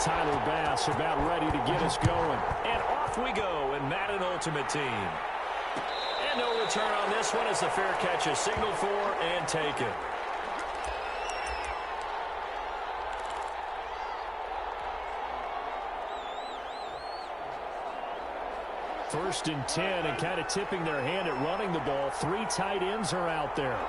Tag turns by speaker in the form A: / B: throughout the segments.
A: Tyler Bass about ready to get us going. And off we go in Madden Ultimate Team. And no return on this one as the fair catch is signaled for and taken. First and 10, and kind of tipping their hand at running the ball. 3 tight ends are out there.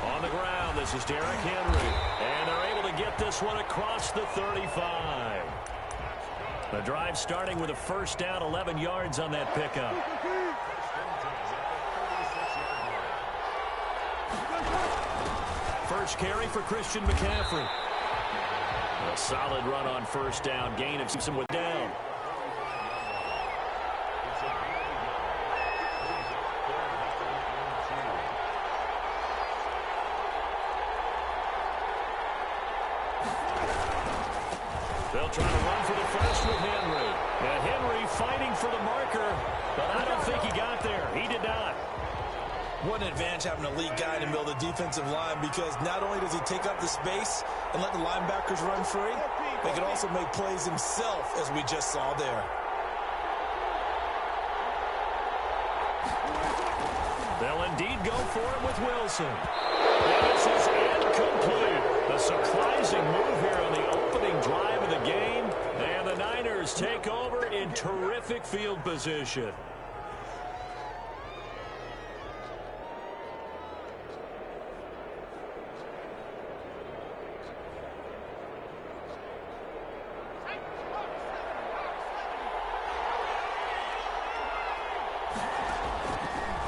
A: On the ground, this is Derrick Henry. And they're able to get this one across the 35. The drive starting with a first down, 11 yards on that pickup. First carry for Christian McCaffrey. A solid run on first down. Gain of Simpson with down. They'll try to run for the first with Henry. And Henry fighting for the marker, but I don't think he got there. He did not.
B: What an advantage having an elite guy in the middle of the defensive line, because not only does he take up the space and let the linebackers run free, but he can also make plays himself, as we just saw there.
A: They'll indeed go for it with Wilson. And this is incomplete. A surprising move here on the opening drive of the game. And the Niners take over in terrific field position.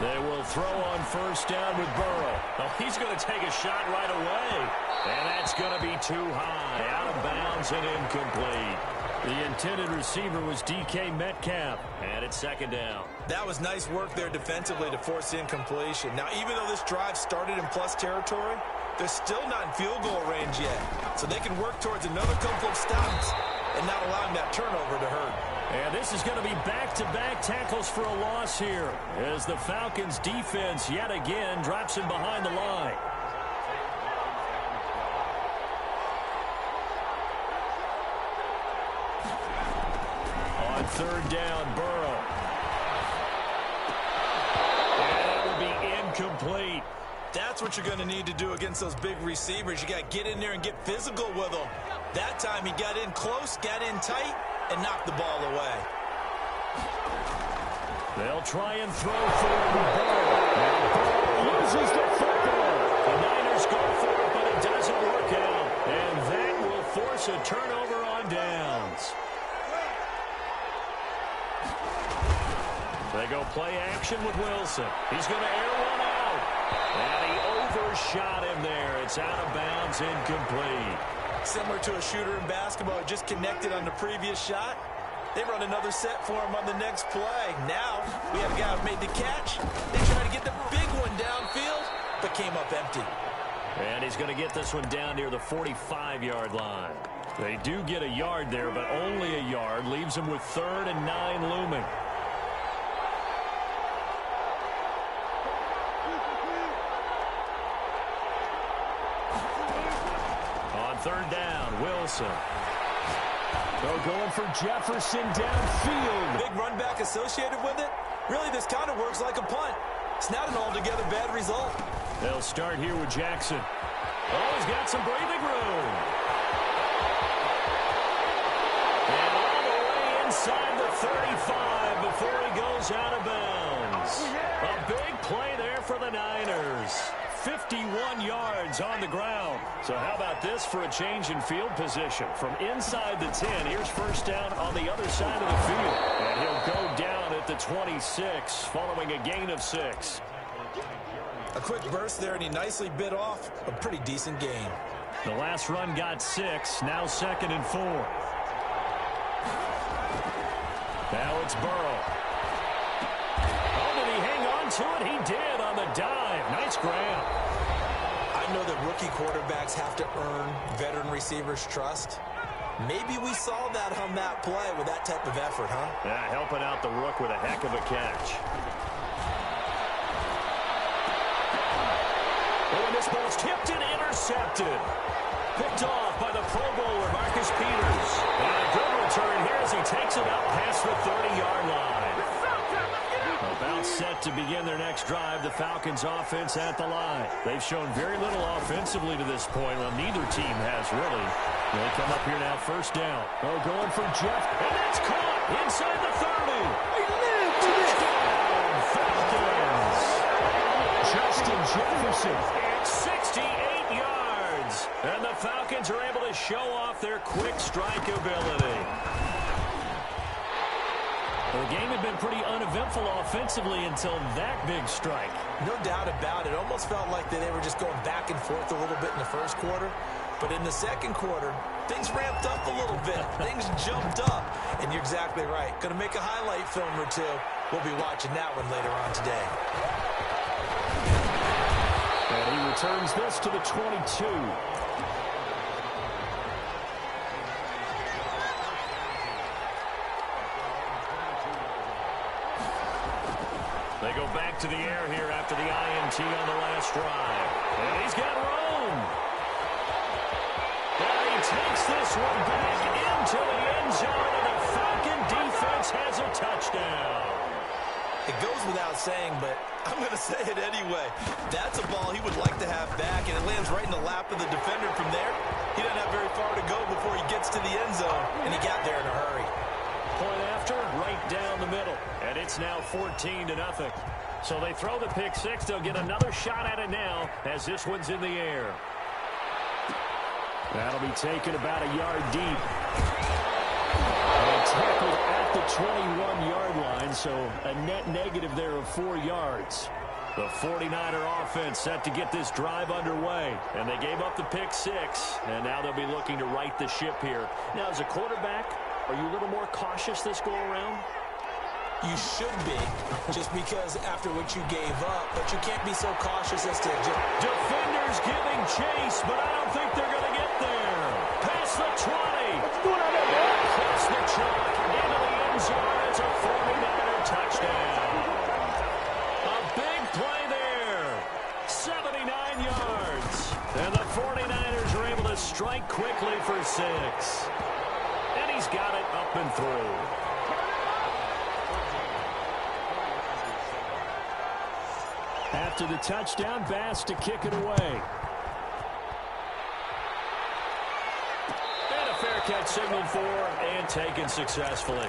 A: They will throw on first down with Burrow. Oh, he's going to take a shot right away. And that's going to be too high. Out of bounds and incomplete. The intended receiver was DK Metcalf. And it's second down.
B: That was nice work there defensively to force the incompletion. Now, even though this drive started in plus territory, they're still not in field goal range yet. So they can work towards another couple of stops and not allowing that turnover to hurt.
A: And this is going to be back-to-back tackles for a loss here as the Falcons' defense yet again drops him behind the line. On third down, Burrow. And that will be incomplete.
B: That's what you're going to need to do against those big receivers. You got to get in there and get physical with them. That time he got in close, got in tight, and knocked the ball away.
A: They'll try and throw for Burrow. Burrow loses the football. The Niners go for it, but it doesn't work out. And that will force a turnover on downs. They go play action with Wilson. He's going to air one out. And he overshot him there. It's out of bounds, incomplete.
B: Similar to a shooter in basketball, just connected on the previous shot. They run another set for him on the next play. Now, we have a guy who made the catch. They try to get the big one downfield, but came up empty.
A: And he's going to get this one down near the 45-yard line. They do get a yard there, but only a yard. Leaves them with 3rd and 9 looming. Third down, Wilson. They're going for Jefferson downfield.
B: Big run back associated with it. Really, this kind of works like a punt. It's not an altogether bad result.
A: They'll start here with Jackson. Oh, he's got some breathing room. And all the way inside the 35 before he goes out of bounds. A big play there for the Niners. 51 yards on the ground. So how about this for a change in field position? From inside the 10, here's first down on the other side of the field. And he'll go down at the 26 following a gain of 6.
B: A quick burst there, and he nicely bit off a pretty decent gain.
A: The last run got 6, now 2nd and 4. Now it's Burrow. Oh, did he hang on to it? He did on the dive. Nice grab.
B: I know that rookie quarterbacks have to earn veteran receivers' trust. Maybe we saw that on that play with that type of effort, huh?
A: Yeah, helping out the rook with a heck of a catch. Oh, and this ball's tipped and intercepted. Picked off by the Pro Bowler, Marcus Peters. And a good return here as he takes it up past the 30-yard line. About set to begin their next drive, the Falcons offense at the line. They've shown very little offensively to this point. Well, neither team has really. They come up here now, first down. Oh, going for Jeff. And that's caught inside the 30. Touchdown, Falcons. Justin Jefferson. It's 68 yards. And the Falcons are able to show off their quick strike ability. The game had been pretty uneventful offensively until that big strike.
B: No doubt about it. It almost felt like they were just going back and forth a little bit in the first quarter. But in the second quarter, things ramped up a little bit. Things jumped up. And you're exactly right. Going to make a highlight film or two. We'll be watching that one later on today.
A: And he returns this to the 22. They go back to the air here after the INT on the last drive. And he's got room. And he takes this one back into the end zone, and the Falcon defense has a touchdown.
B: It goes without saying, but I'm going to say it anyway. That's a ball he would like to have back, and it lands right in the lap of the defender from there. He doesn't have very far to go before he gets to the end zone, and he got there in a hurry.
A: Point after, right down the middle. And it's now 14-0. So they throw the pick six. They'll get another shot at it now as this one's in the air. That'll be taken about a yard deep. And tackled at the 21-yard line, so a net negative there of 4 yards. The 49er offense set to get this drive underway. And they gave up the pick six, and now they'll be looking to right the ship here. Now, as a quarterback, are you a little more cautious this go-around?
B: You should be, just because after what you gave up, but you can't be so cautious as to just...
A: Defenders giving chase, but I don't think they're going to get there. Past the 20. Across the chalk, into the end zone. It's a 49er touchdown. A big play there. 79 yards. And the 49ers are able to strike quickly for 6. And he's got it up and through. After the touchdown, Bass to kick it away. And a fair catch signaled for and taken successfully.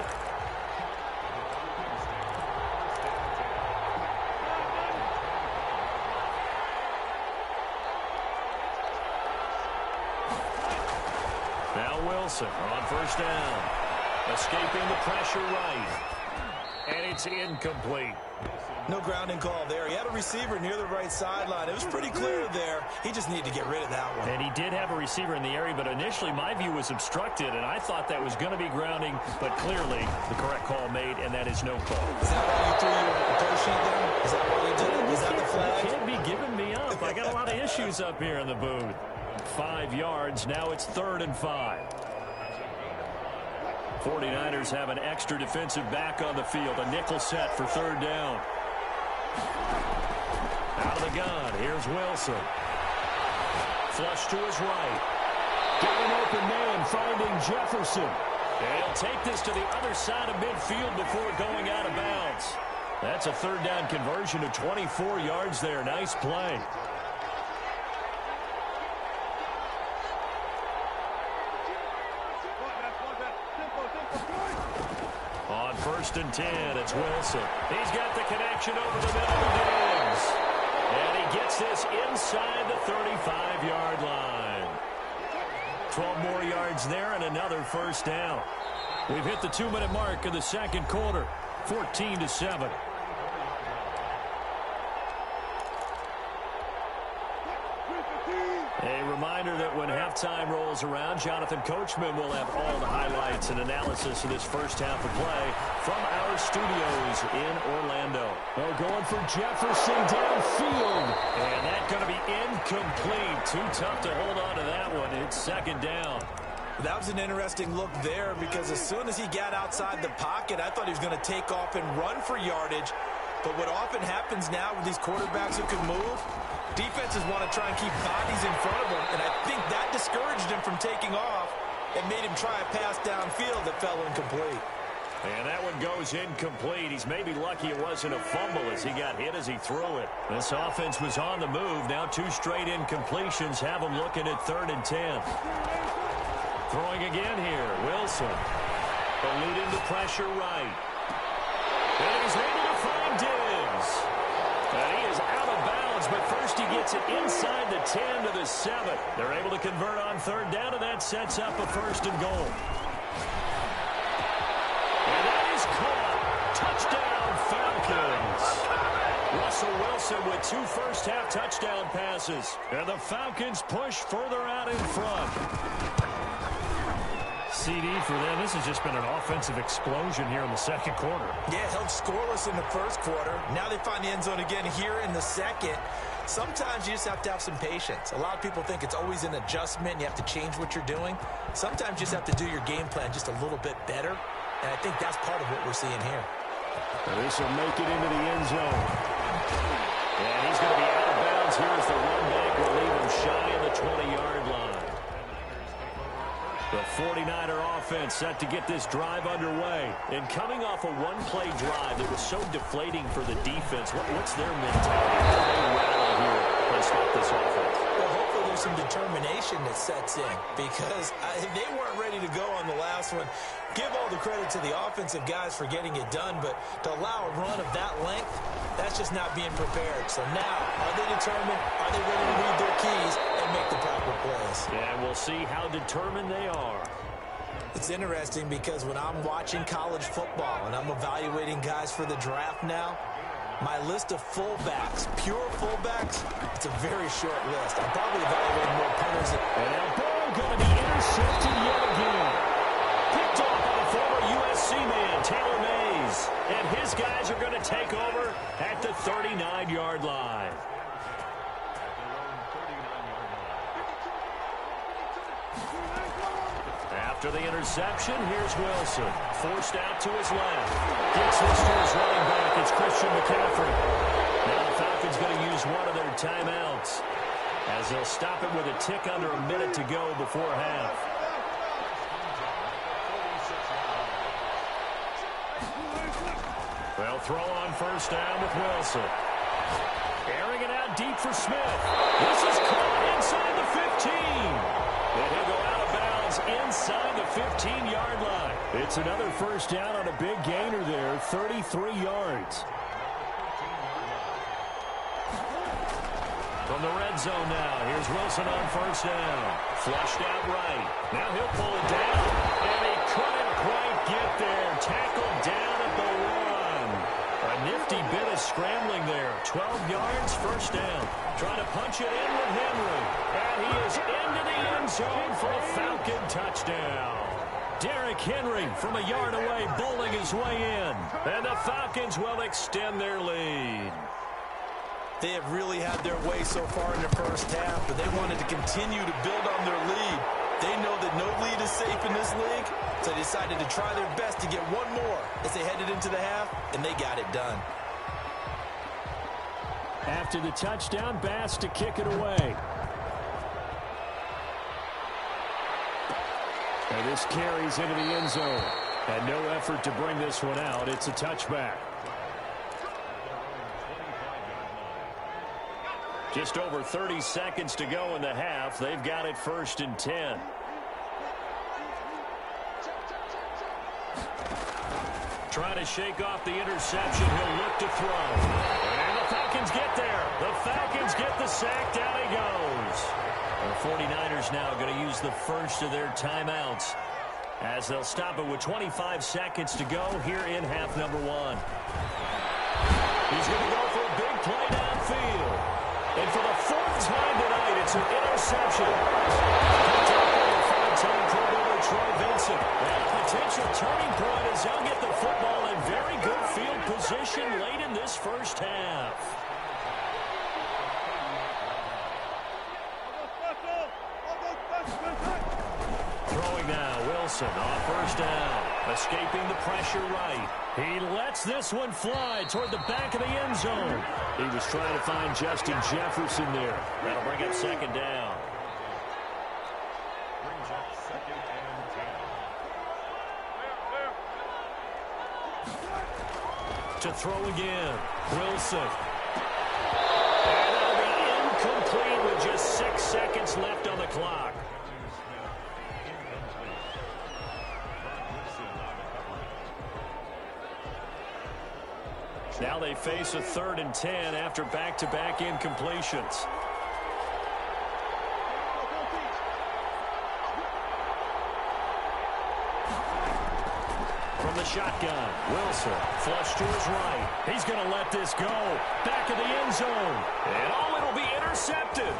A: Now Wilson on first down. Escaping the pressure right. And it's incomplete.
B: No grounding call there. He had a receiver near the right sideline. It was pretty clear there. He just needed to get rid of that one.
A: And he did have a receiver in the area, but initially my view was obstructed, and I thought that was going to be grounding, but clearly the correct call made, and that is no call.
B: Is that why you threw your toe sheet there? Is that why you did it? Is that the flag?
A: You can't be giving me up. I got a lot of issues up here in the booth. 5 yards. Now it's 3rd and 5. 49ers have an extra defensive back on the field. A nickel set for 3rd down. Out of the gun. Here's Wilson. Flush to his right. Got an open man finding Jefferson. And he'll take this to the other side of midfield before going out of bounds. That's a 3rd down conversion of 24 yards there. Nice play. On 1st and 10, it's Wilson. He's got the connection over the middle of Diggs. And he gets this inside the 35-yard line. 12 more yards there and another 1st down. We've hit the 2-minute mark in the 2nd quarter. 14-7. A reminder that when halftime rolls around, Jonathan Coachman will have all the highlights and analysis of this first half of play from our studios in Orlando. Oh, going for Jefferson downfield. And that's going to be incomplete. Too tough to hold on to that one. It's 2nd down.
B: That was an interesting look there because as soon as he got outside the pocket, I thought he was going to take off and run for yardage. But what often happens now with these quarterbacks who can move, Defenses want to try and keep bodies in front of him, and I think that discouraged him from taking off and made him try a pass downfield that fell incomplete.
A: And that one goes incomplete. He's maybe lucky it wasn't a fumble as he got hit as he threw it. This offense was on the move. Now 2 straight incompletions have him looking at 3rd and 10. Throwing again here. Wilson. Eluding the pressure right. And he's able to find Diggs. And he is out of bounds, but first he gets it inside the 10 to the 7. They're able to convert on 3rd down, and that sets up a 1st and goal. And that is caught. Touchdown, Falcons. Russell Wilson with 2 first-half touchdown passes. And the Falcons push further out in front. CD for them. This has just been an offensive explosion here in the 2nd quarter.
B: Yeah, held scoreless in the 1st quarter. Now they find the end zone again here in the 2nd. Sometimes you just have to have some patience. A lot of people think it's always an adjustment. You have to change what you're doing. Sometimes you just have to do your game plan just a little bit better. And I think that's part of what we're seeing here.
A: This will make it into the end zone. And he's going to be out of bounds here as the run back will leave him shy of the 20-yard line. The 49er offense set to get this drive underway. And coming off a one-play drive that was so deflating for the defense, what's their mentality? How do they rally here and stop this offense?
B: Well, hopefully there's some determination that sets in because they weren't ready to go on the last one. Give all the credit to the offensive guys for getting it done, but to allow a run of that length, that's just not being prepared. So now, are they determined? Are they ready to read their keys and make the proper plays?
A: And we'll see how determined they are.
B: It's interesting because when I'm watching college football and I'm evaluating guys for the draft now, my list of fullbacks, pure fullbacks, it's a very short list. I'm probably evaluating more punters.
A: And that ball going to be intercepted yet again. Picked off by the former USC man, Taylor Mays. And his guys are going to take over at the 39-yard line. After the interception, here's Wilson. Forced out to his left. Gets this to his running back. It's Christian McCaffrey. Now the Falcons going to use one of their timeouts as they'll stop it with a tick under a minute to go before half. They'll throw on 1st down with Wilson. Airing it out deep for Smith. This is caught inside the 15. And he'll go out of bounds inside the 15-yard line. It's another 1st down on a big gainer there, 33 yards. From the red zone now, here's Wilson on 1st down. Flushed out right. Now he'll pull it down. And he couldn't quite get there. Tackled down at the 1. A nifty bit of scrambling there. 12 yards, 1st down. Trying to punch it in with Henry. And he is into the end zone for a Falcon touchdown. Derrick Henry from a yard away bowling his way in. And the Falcons will extend their lead.
B: They have really had their way so far in the 1st half, but they wanted to continue to build on their lead. They know that no lead is safe in this league, so they decided to try their best to get one more as they headed into the half, and they got it done.
A: After the touchdown, Bass to kick it away. And this carries into the end zone. And no effort to bring this one out. It's a touchback. Just over 30 seconds to go in the half. They've got it 1st and 10. Trying to shake off the interception. He'll look to throw. And the Falcons get there. The Falcons get the sack. Down he goes. The 49ers now going to use the 1st of their timeouts as they'll stop it with 25 seconds to go here in half number 1. He's going to go for a big play downfield. And for the 4th time tonight, it's an interception. Five-time Pro Bowler Troy Vincent. And a potential turning point as they'll get the football in very good field position late in this 1st half. Throwing now, Wilson on 1st down. Escaping the pressure right. He lets this one fly toward the back of the end zone. He was trying to find Justin Jefferson there. That'll bring up second down.
C: Brings up second and 10.
A: To throw again. Wilson. And that'll be incomplete with just 6 seconds left on the clock. Now they face a 3rd and 10 after back-to-back incompletions. From the shotgun, Wilson, flush to his right. He's going to let this go. Back of the end zone. And oh, it'll be intercepted.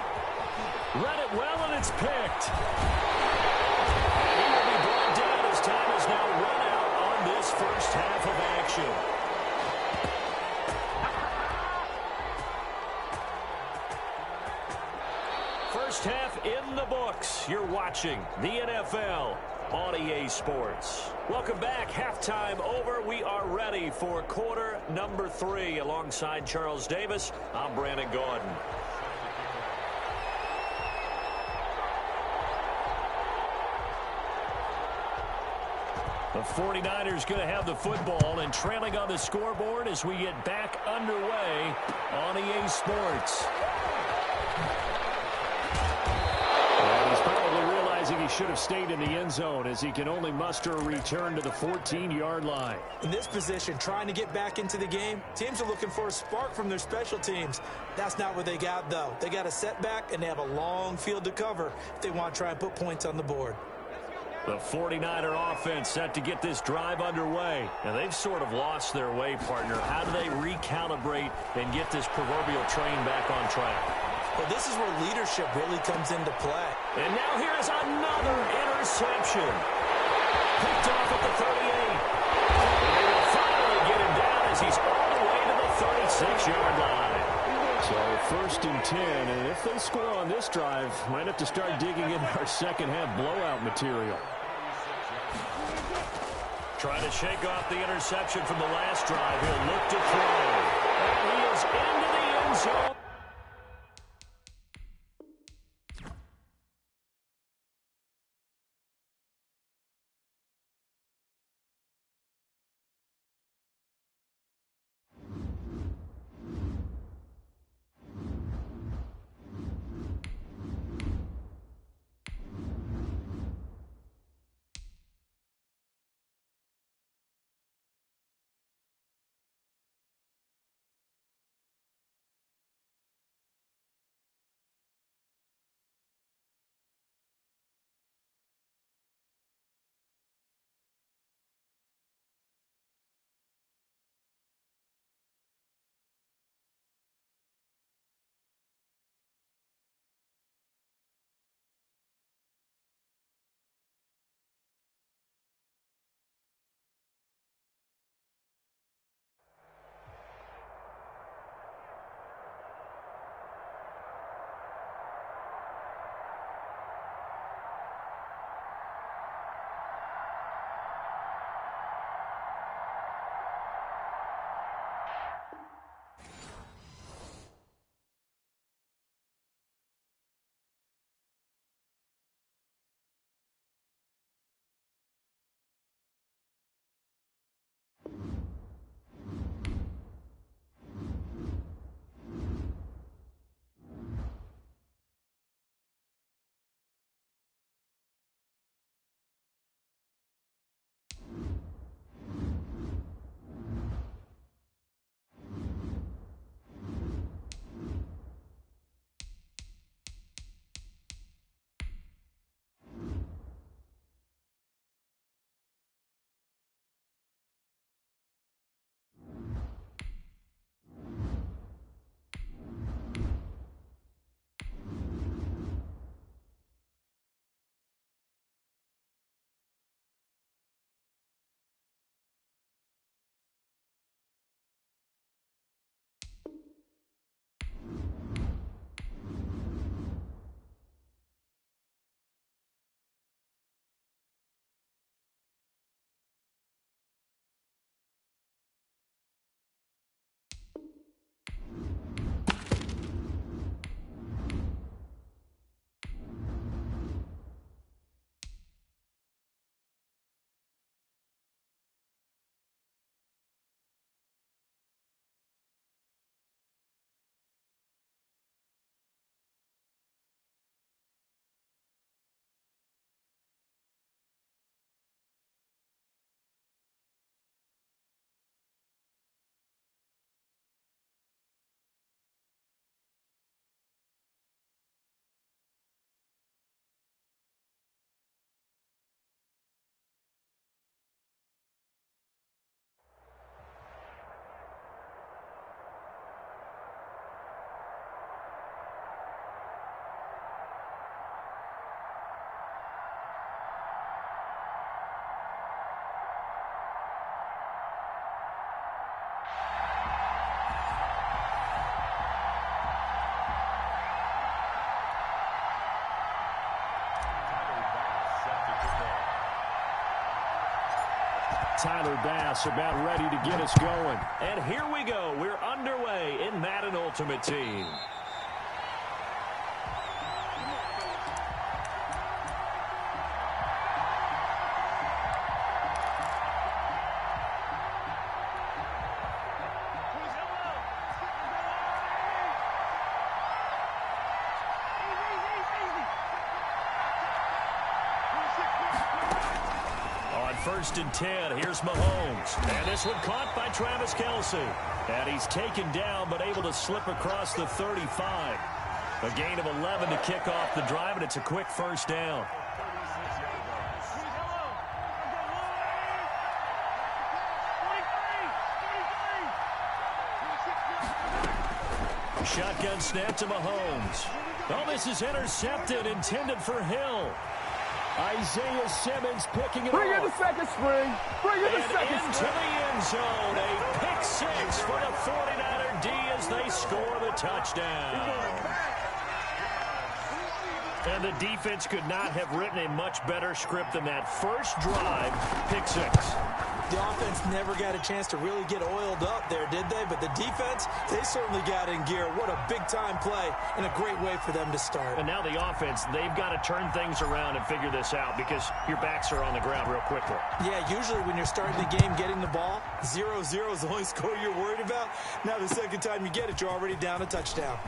A: Read it well, and it's picked. And he will be brought down as time has now run out on this first half of action. First half in the books. You're watching the NFL on EA Sports. Welcome back. Halftime over. We are ready for quarter number 3. Alongside Charles Davis, I'm Brandon Gordon. The 49ers going to have the football and trailing on the scoreboard as we get back underway on EA Sports. He should have stayed in the end zone as he can only muster a return to the 14-yard line.
B: In this position, trying to get back into the game, teams are looking for a spark from their special teams. That's not what they got, though. They got a setback, and they have a long field to cover if they want to try and put points on the board.
A: The 49er offense set to get this drive underway. And they've sort of lost their way, partner. How do they recalibrate and get this proverbial train back on track?
B: Well, this is where leadership really comes into play.
A: And now here's another interception. Picked off at the 38. And they will finally get him down as he's all the way to the 36-yard line. So 1st and 10, and if they score on this drive, might have to start digging in our second half blowout material. Trying to shake off the interception from the last drive. He'll look to throw. And he is into the end zone. Tyler Bass about ready to get us going. And here we go. We're underway in Madden Ultimate Team. First and 10, here's Mahomes. And this one caught by Travis Kelce. And he's taken down, but able to slip across the 35. A gain of 11 to kick off the drive, and it's a quick first down. Shotgun snap to Mahomes. Oh, this is intercepted, intended for Hill. Isaiah Simmons picking it
D: Bring
A: off.
D: in the second string. Bring in the second
A: into
D: string.
A: the end zone. A pick six for the 49er D as they score the touchdown. And the defense could not have written a much better script than that. First drive, pick six.
B: The offense never got a chance to really get oiled up there, did they? But the defense, they certainly got in gear. What a big-time play and a great way for them to start.
A: And now the offense, they've got to turn things around and figure this out because your backs are on the ground real quickly.
B: Yeah, usually when you're starting the game getting the ball, 0-0 is the only score you're worried about. Now the second time you get it, you're already down a touchdown.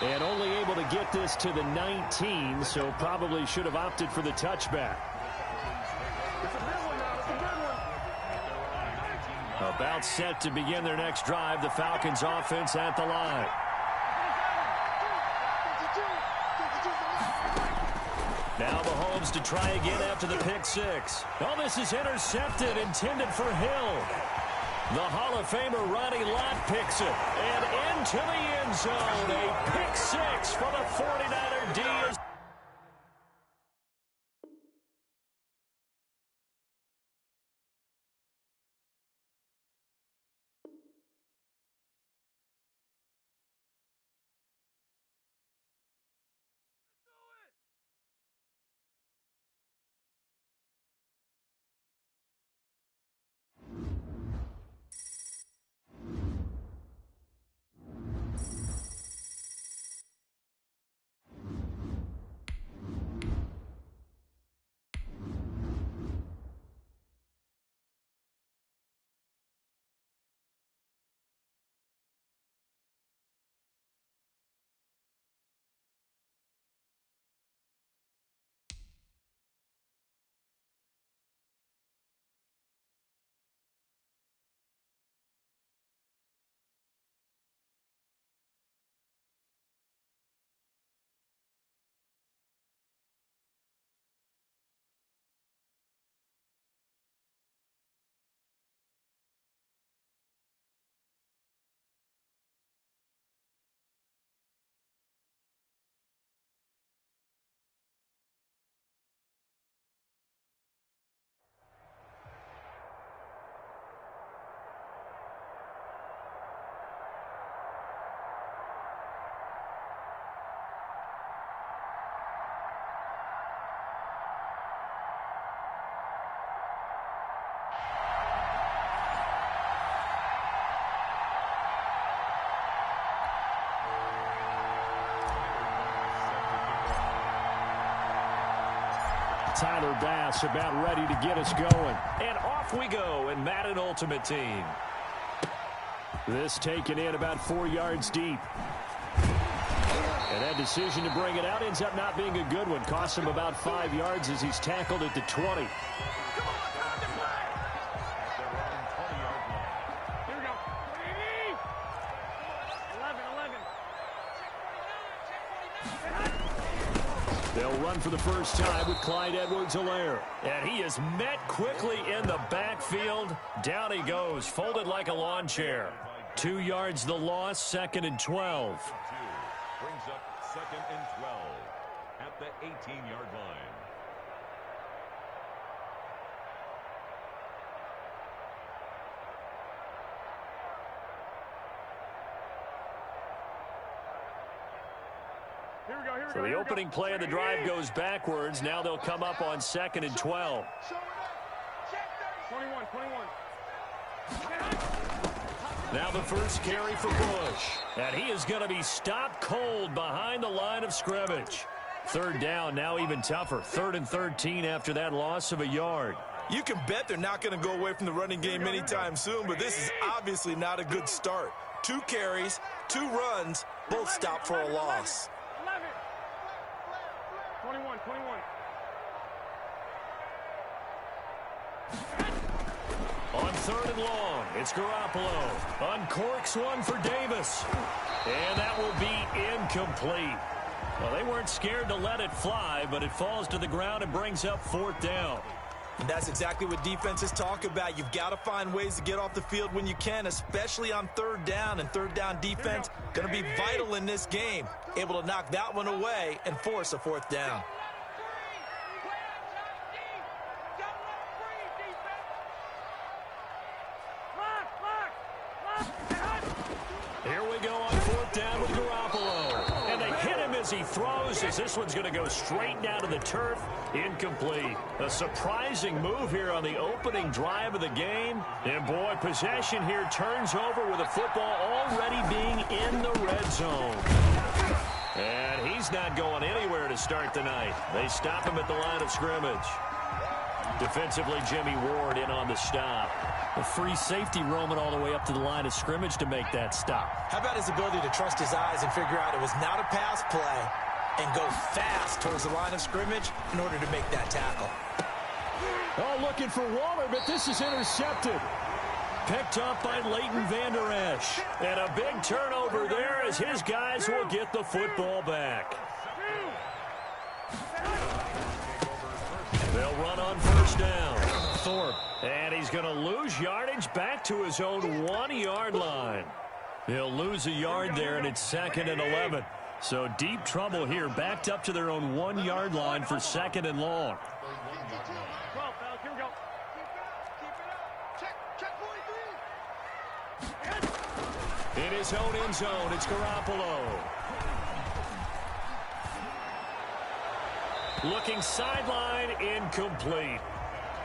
A: And only able to get this to the 19, so probably should have opted for the touchback. About set to begin their next drive. The Falcons offense at the line. Now Mahomes to try again after the pick six. Oh, this is intercepted, intended for Hill. The Hall of Famer Ronnie Lott picks it. And into the end zone. A pick six for the 49er D. Tyler Bass about ready to get us going. And off we go in Madden Ultimate Team. This taken in about 4 yards deep. And that decision to bring it out ends up not being a good one. Cost him about 5 yards as he's tackled at the 20. They'll run for the first time with Clyde Edwards-Helaire. And he is met quickly in the backfield. Down he goes, folded like a lawn chair. 2 yards the loss, 2nd and 12.
C: Brings up 2nd and 12 at the 18-yard line.
A: So the opening play of the drive goes backwards. Now they'll come up on 2nd and 12. Now the first carry for Bush. And he is going to be stopped cold behind the line of scrimmage. Third down, now even tougher. 3rd and 13 after that loss of a yard.
B: You can bet they're not going to go away from the running game anytime soon, but this is obviously not a good start. 2 carries, 2 runs, both stopped for a loss.
D: 21.
A: On 3rd and long, it's Garoppolo. Uncorks one for Davis. And that will be incomplete. Well, they weren't scared to let it fly, but it falls to the ground and brings up 4th down.
B: And that's exactly what defenses talk about. You've got to find ways to get off the field when you can, especially on 3rd down. And 3rd down defense going to be vital in this game. Able to knock that one away and force a 4th down.
A: Here we go on 4th down with Garoppolo. And they hit him as he throws, as this one's going to go straight down to the turf. Incomplete. A surprising move here on the opening drive of the game. And boy, possession here turns over with the football already being in the red zone. And he's not going anywhere to start the night. They stop him at the line of scrimmage. Defensively, Jimmy Ward in on the stop. A free safety roaming all the way up to the line of scrimmage to make that stop.
B: How about his ability to trust his eyes and figure out it was not a pass play and go fast towards the line of scrimmage in order to make that tackle?
A: Oh, looking for Waller, but this is intercepted. Picked up by Leighton Vander Esch. And a big turnover there as his guys will get the football back. They'll run on 1st down. Thorpe. And he's going to lose yardage back to his own 1-yard line. He'll lose a yard there, and it's 2nd and 11. So deep trouble here, backed up to their own 1-yard line for 2nd and long. In his own end zone, it's Garoppolo. Looking sideline, incomplete.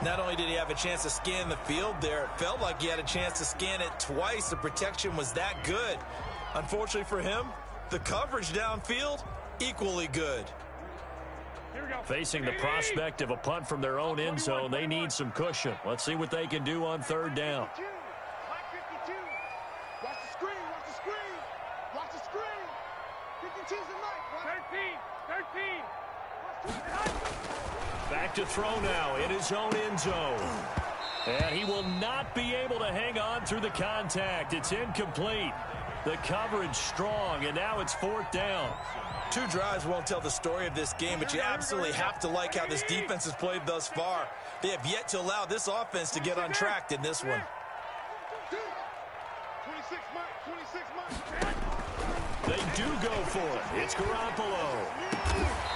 B: Not only did he have a chance to scan the field there, it felt like he had a chance to scan it twice. The protection was that good. Unfortunately for him, the coverage downfield, equally good.
A: Facing the prospect of a punt from their own end zone, they need some cushion. Let's see what they can do on 3rd down.
D: Watch the screen. Watch the screen. 52's the night. 13.
A: Back to throw now in his own end zone. And he will not be able to hang on through the contact. It's incomplete. The coverage strong, and now it's 4th down.
B: 2 drives won't tell the story of this game, but you absolutely have to like how this defense has played thus far. They have yet to allow this offense to get untracked in this one.
D: 26 Mike.
A: They do go for it. It's Garoppolo.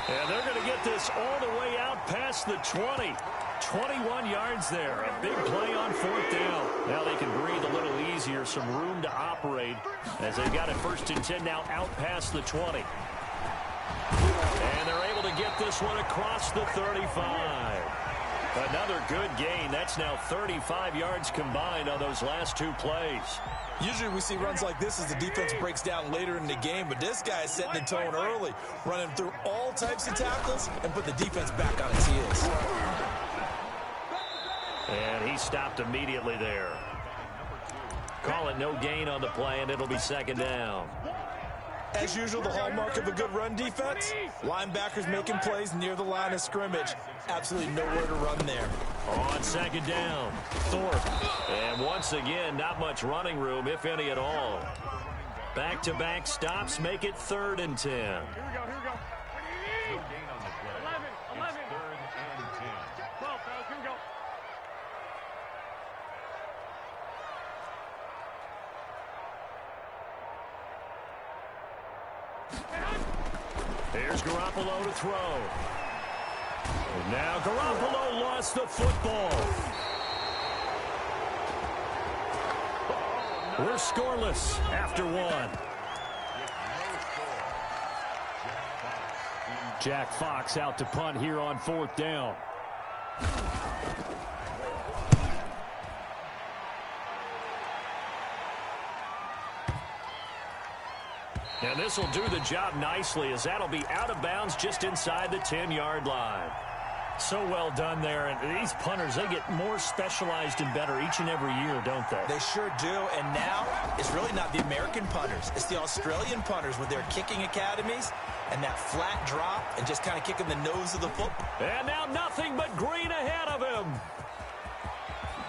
A: And they're going to get this all the way out past the 20. 21 yards there. A big play on 4th down. Now they can breathe a little easier. Some room to operate as they've got it 1st and 10 now out past the 20. And they're able to get this one across the 35. Another good gain. That's now 35 yards combined on those last 2 plays.
B: Usually we see runs like this as the defense breaks down later in the game, but this guy is setting the tone early, running through all types of tackles and put the defense back on its heels.
A: And he stopped immediately there. Call it no gain on the play, and it'll be 2nd down.
B: As usual, the hallmark of a good run defense, linebackers making plays near the line of scrimmage. Absolutely nowhere to run there.
A: On 2nd down, Thorpe. And once again, not much running room, if any at all. Back-to-back stops make it 3rd and 10.
D: Here we go. 11.
C: 3rd and 10.
D: 12, fellas, here we go.
A: Here's Garoppolo to throw. And now Garoppolo lost the football. We're scoreless after 1. Jack Fox out to punt here on 4th down. And this will do the job nicely, as that'll be out of bounds just inside the 10-yard line. So well done there. And these punters, they get more specialized and better each and every year, don't they?
B: They sure do. And now it's really not the American punters. It's the Australian punters with their kicking academies and that flat drop and just kind of kicking the nose of the football.
A: And now nothing but green ahead of him.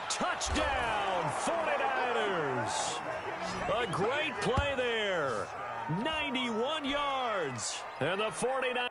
A: Touchdown, 49ers. A great play there. 91 yards. And the 49ers.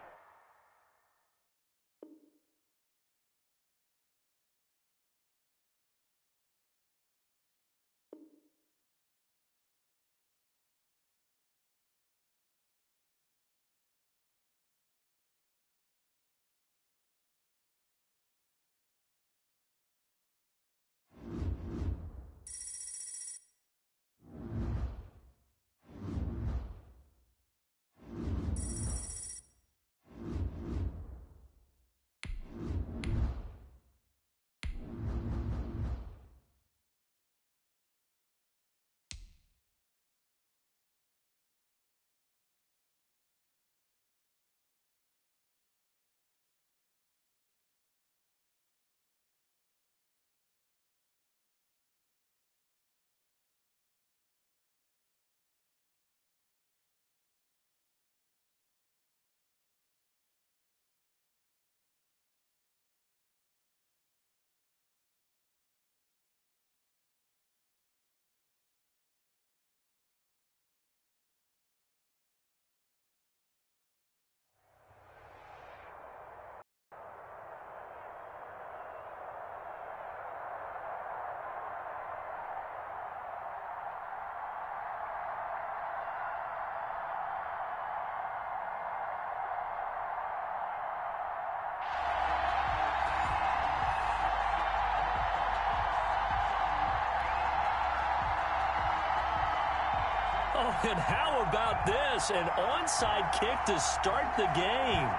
A: Oh, and how about this? An onside kick to start the game.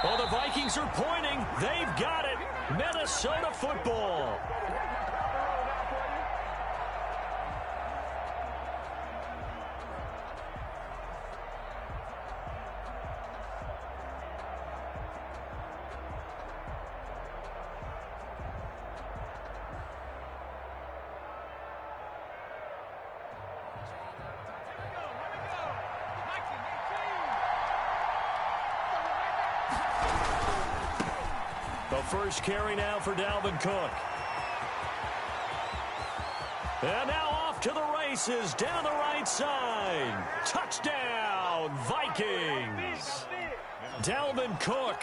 A: Well, the Vikings are pointing. They've got it. Minnesota football. The first carry now for Dalvin Cook. And now off to the races down the right side. Touchdown, Vikings. Dalvin Cook,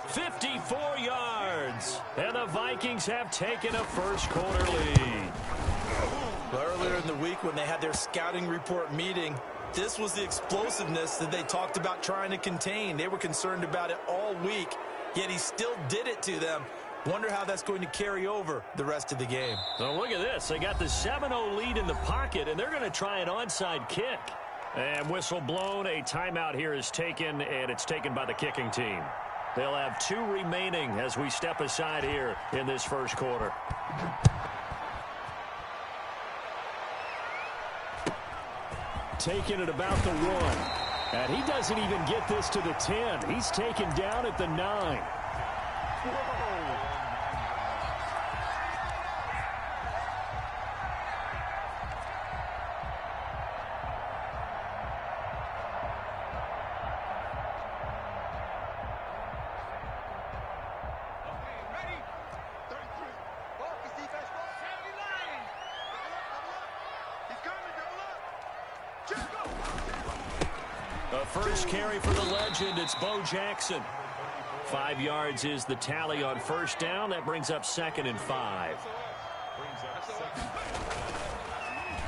A: 54 yards. And the Vikings have taken a first-quarter lead.
B: Earlier in the week when they had their scouting report meeting, this was the explosiveness that they talked about trying to contain. They were concerned about it all week, yet he still did it to them. Wonder how that's going to carry over the rest of the game.
A: Now look at this. They got the 7-0 lead in the pocket, and they're going to try an onside kick. And whistle blown. A timeout here is taken, and it's taken by the kicking team. They'll have 2 remaining as we step aside here in this first quarter. Taking it about the 1. And he doesn't even get this to the 10. He's taken down at the 9. First carry for the legend, it's Bo Jackson. 5 yards is the tally on first down. That brings up 2nd and 5.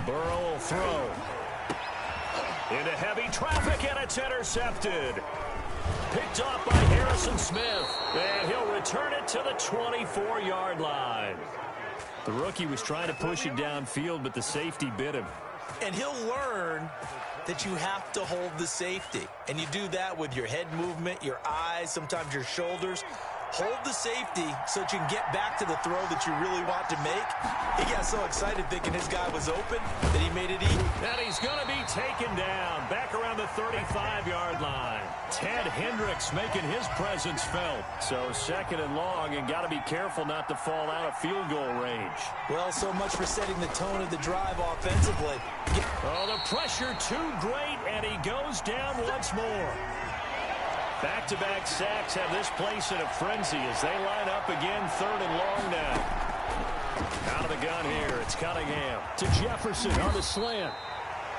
A: Burrow will throw. Into heavy traffic, and it's intercepted. Picked off by Harrison Smith. And he'll return it to the 24-yard line. The rookie was trying to push it downfield, but the safety bit him.
B: And he'll learn that you have to hold the safety. And you do that with your head movement, your eyes, sometimes your shoulders. hold the safety so that you can get back to the throw that you really want to make. He got so excited thinking his guy was open that he made it easy.
A: And he's going to be taken down back around the 35-yard line. Ted Hendricks making his presence felt. So second and long, and got to be careful not to fall out of field goal range.
B: Well, so much for setting the tone of the drive offensively.
A: Oh, the pressure too great, and he goes down once more. Back-to-back sacks have this place in a frenzy as they line up again, third and long now. Out of the gun here, it's Cunningham to Jefferson on the slant.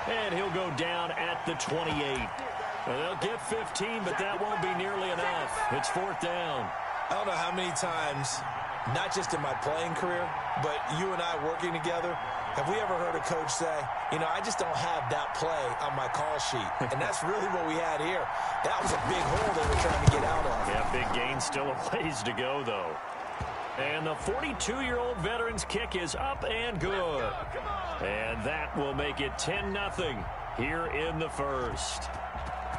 A: And he'll go down at the 28. Well, they'll get 15, but that won't be nearly enough. It's fourth down.
B: I don't know how many times, not just in my playing career, but you and I working together, have we ever heard a coach say, you know, I just don't have that play on my call sheet. And that's really what we had here. That was a big hole they were trying to get out of.
A: Yeah, big gain, still a ways to go, though. And the 42-year-old veteran's kick is up and good. And that will make it 10-0 here in the first.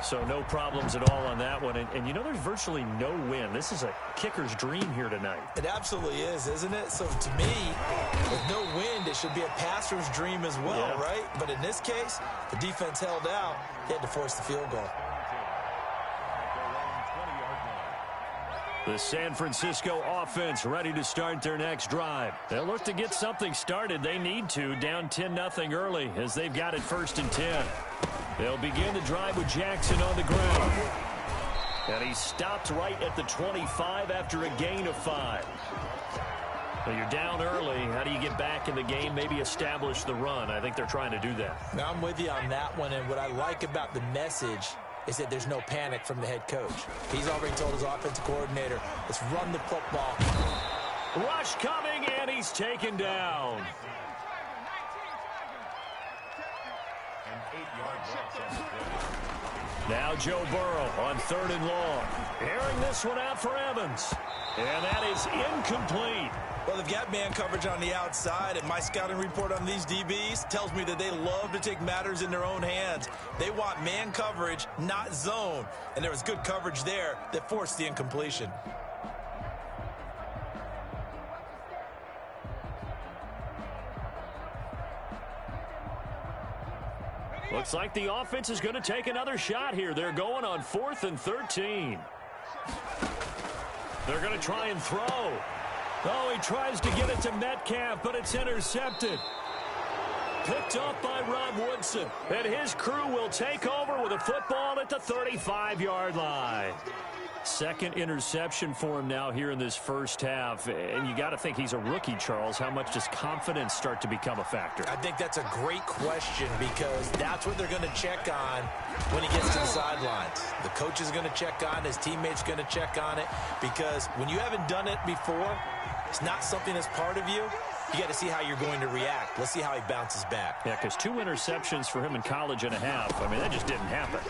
A: So no problems at all on that one. And you know, there's virtually no win. This is a kicker's dream here tonight.
B: It absolutely is, isn't it? So to me, with no wind, it should be a passer's dream as well,
A: yeah.
B: Right? But in this case, the defense held out. He had to force the field goal.
A: The San Francisco offense ready to start their next drive. They'll look to get something started. They need to, down 10-0 early as they've got it first and 10. They'll begin the drive with Jackson on the ground. And he stopped right at the 25 after a gain of 5. Well, you're down early. How do you get back in the game, maybe establish the run? I think they're trying to do that.
B: Now, I'm with you on that one, and what I like about the message is that there's no panic from the head coach. He's already told his offensive coordinator, let's run the football.
A: Rush coming, and he's taken down. Now Joe Burrow on third and long. Airing this one out for Evans. And that is incomplete.
B: Well, they've got man coverage on the outside, and my scouting report on these DBs tells me that they love to take matters in their own hands. They want man coverage, not zone. And there was good coverage there that forced the incompletion.
A: Looks like the offense is going to take another shot here. They're going on 4th and 13. They're going to try and throw. Oh, he tries to get it to Metcalf, but it's intercepted. Picked off by Rob Woodson. And his crew will take over with a football at the 35-yard line. Second interception for him now here in this first half. And you got to think he's a rookie, Charles. How much does confidence start to become a factor?
B: I think that's a great question because that's what they're going to check on when he gets to the sidelines. The coach is going to check on it. His teammates going to check on it because when you haven't done it before, it's not something that's part of you. You got to see how you're going to react. Let's see how he bounces back.
A: Yeah, because 2 interceptions for him in college and a half. I mean, that just didn't happen.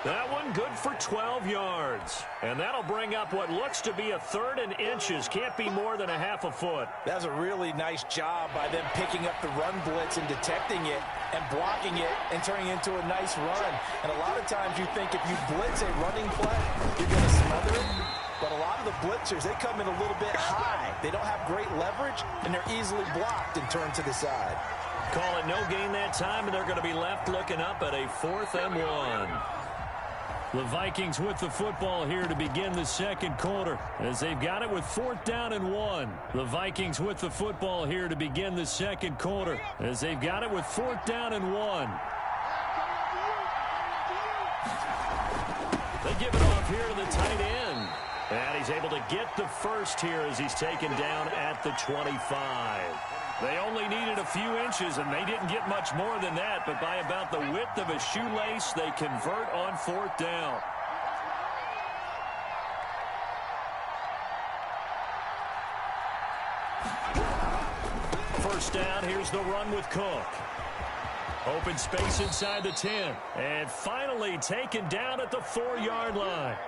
A: That one good for 12 yards. And that'll bring up what looks to be a 3rd and inches. Can't be more than a half a foot.
B: That was a really nice job by them picking up the run blitz and detecting it and blocking it and turning it into a nice run. And a lot of times you think if you blitz a running play, you're going to smother it. But a lot of the blitzers, they come in a little bit high. They don't have great leverage, and they're easily blocked and turned to the side.
A: Call it no gain that time, and they're going to be left looking up at a 4th and 1. The Vikings with the football here to begin the second quarter as they've got it with 4th down and 1. The Vikings with the football here to begin the second quarter as they've got it with 4th down and 1. They give it off here to the tight end. And he's able to get the first here as he's taken down at the 25. They only needed a few inches, and they didn't get much more than that. But by about the width of a shoelace, they convert on 4th down. First down, here's the run with Cook. Open space inside the 10. And finally taken down at the 4-yard line.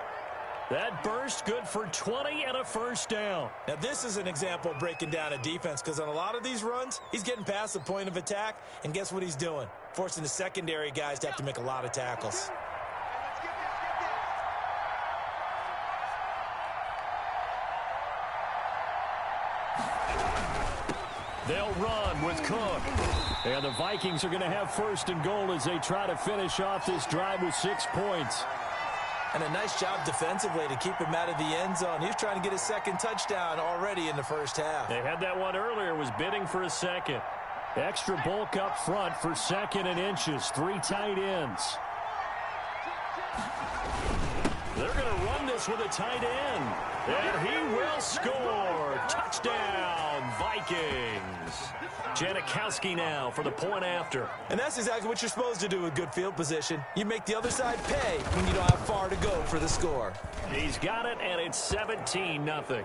A: That burst good for 20 and a first down.
B: Now, this is an example of breaking down a defense because on a lot of these runs, he's getting past the point of attack, and guess what he's doing? Forcing the secondary guys to have to make a lot of tackles.
A: They'll run with Cook. And the Vikings are going to have first and goal as they try to finish off this drive with 6 points.
B: And a nice job defensively to keep him out of the end zone. He was trying to get his second touchdown already in the first half.
A: They had that one earlier, was bidding for a second. Extra bulk up front for second and inches. 3 tight ends. They're going to run this with a tight end. And he will score. Touchdown, Vikings. Janikowski now for the point after.
B: And that's exactly what you're supposed to do with good field position. You make the other side pay when you don't have far to go for the score.
A: He's got it, and it's 17-0.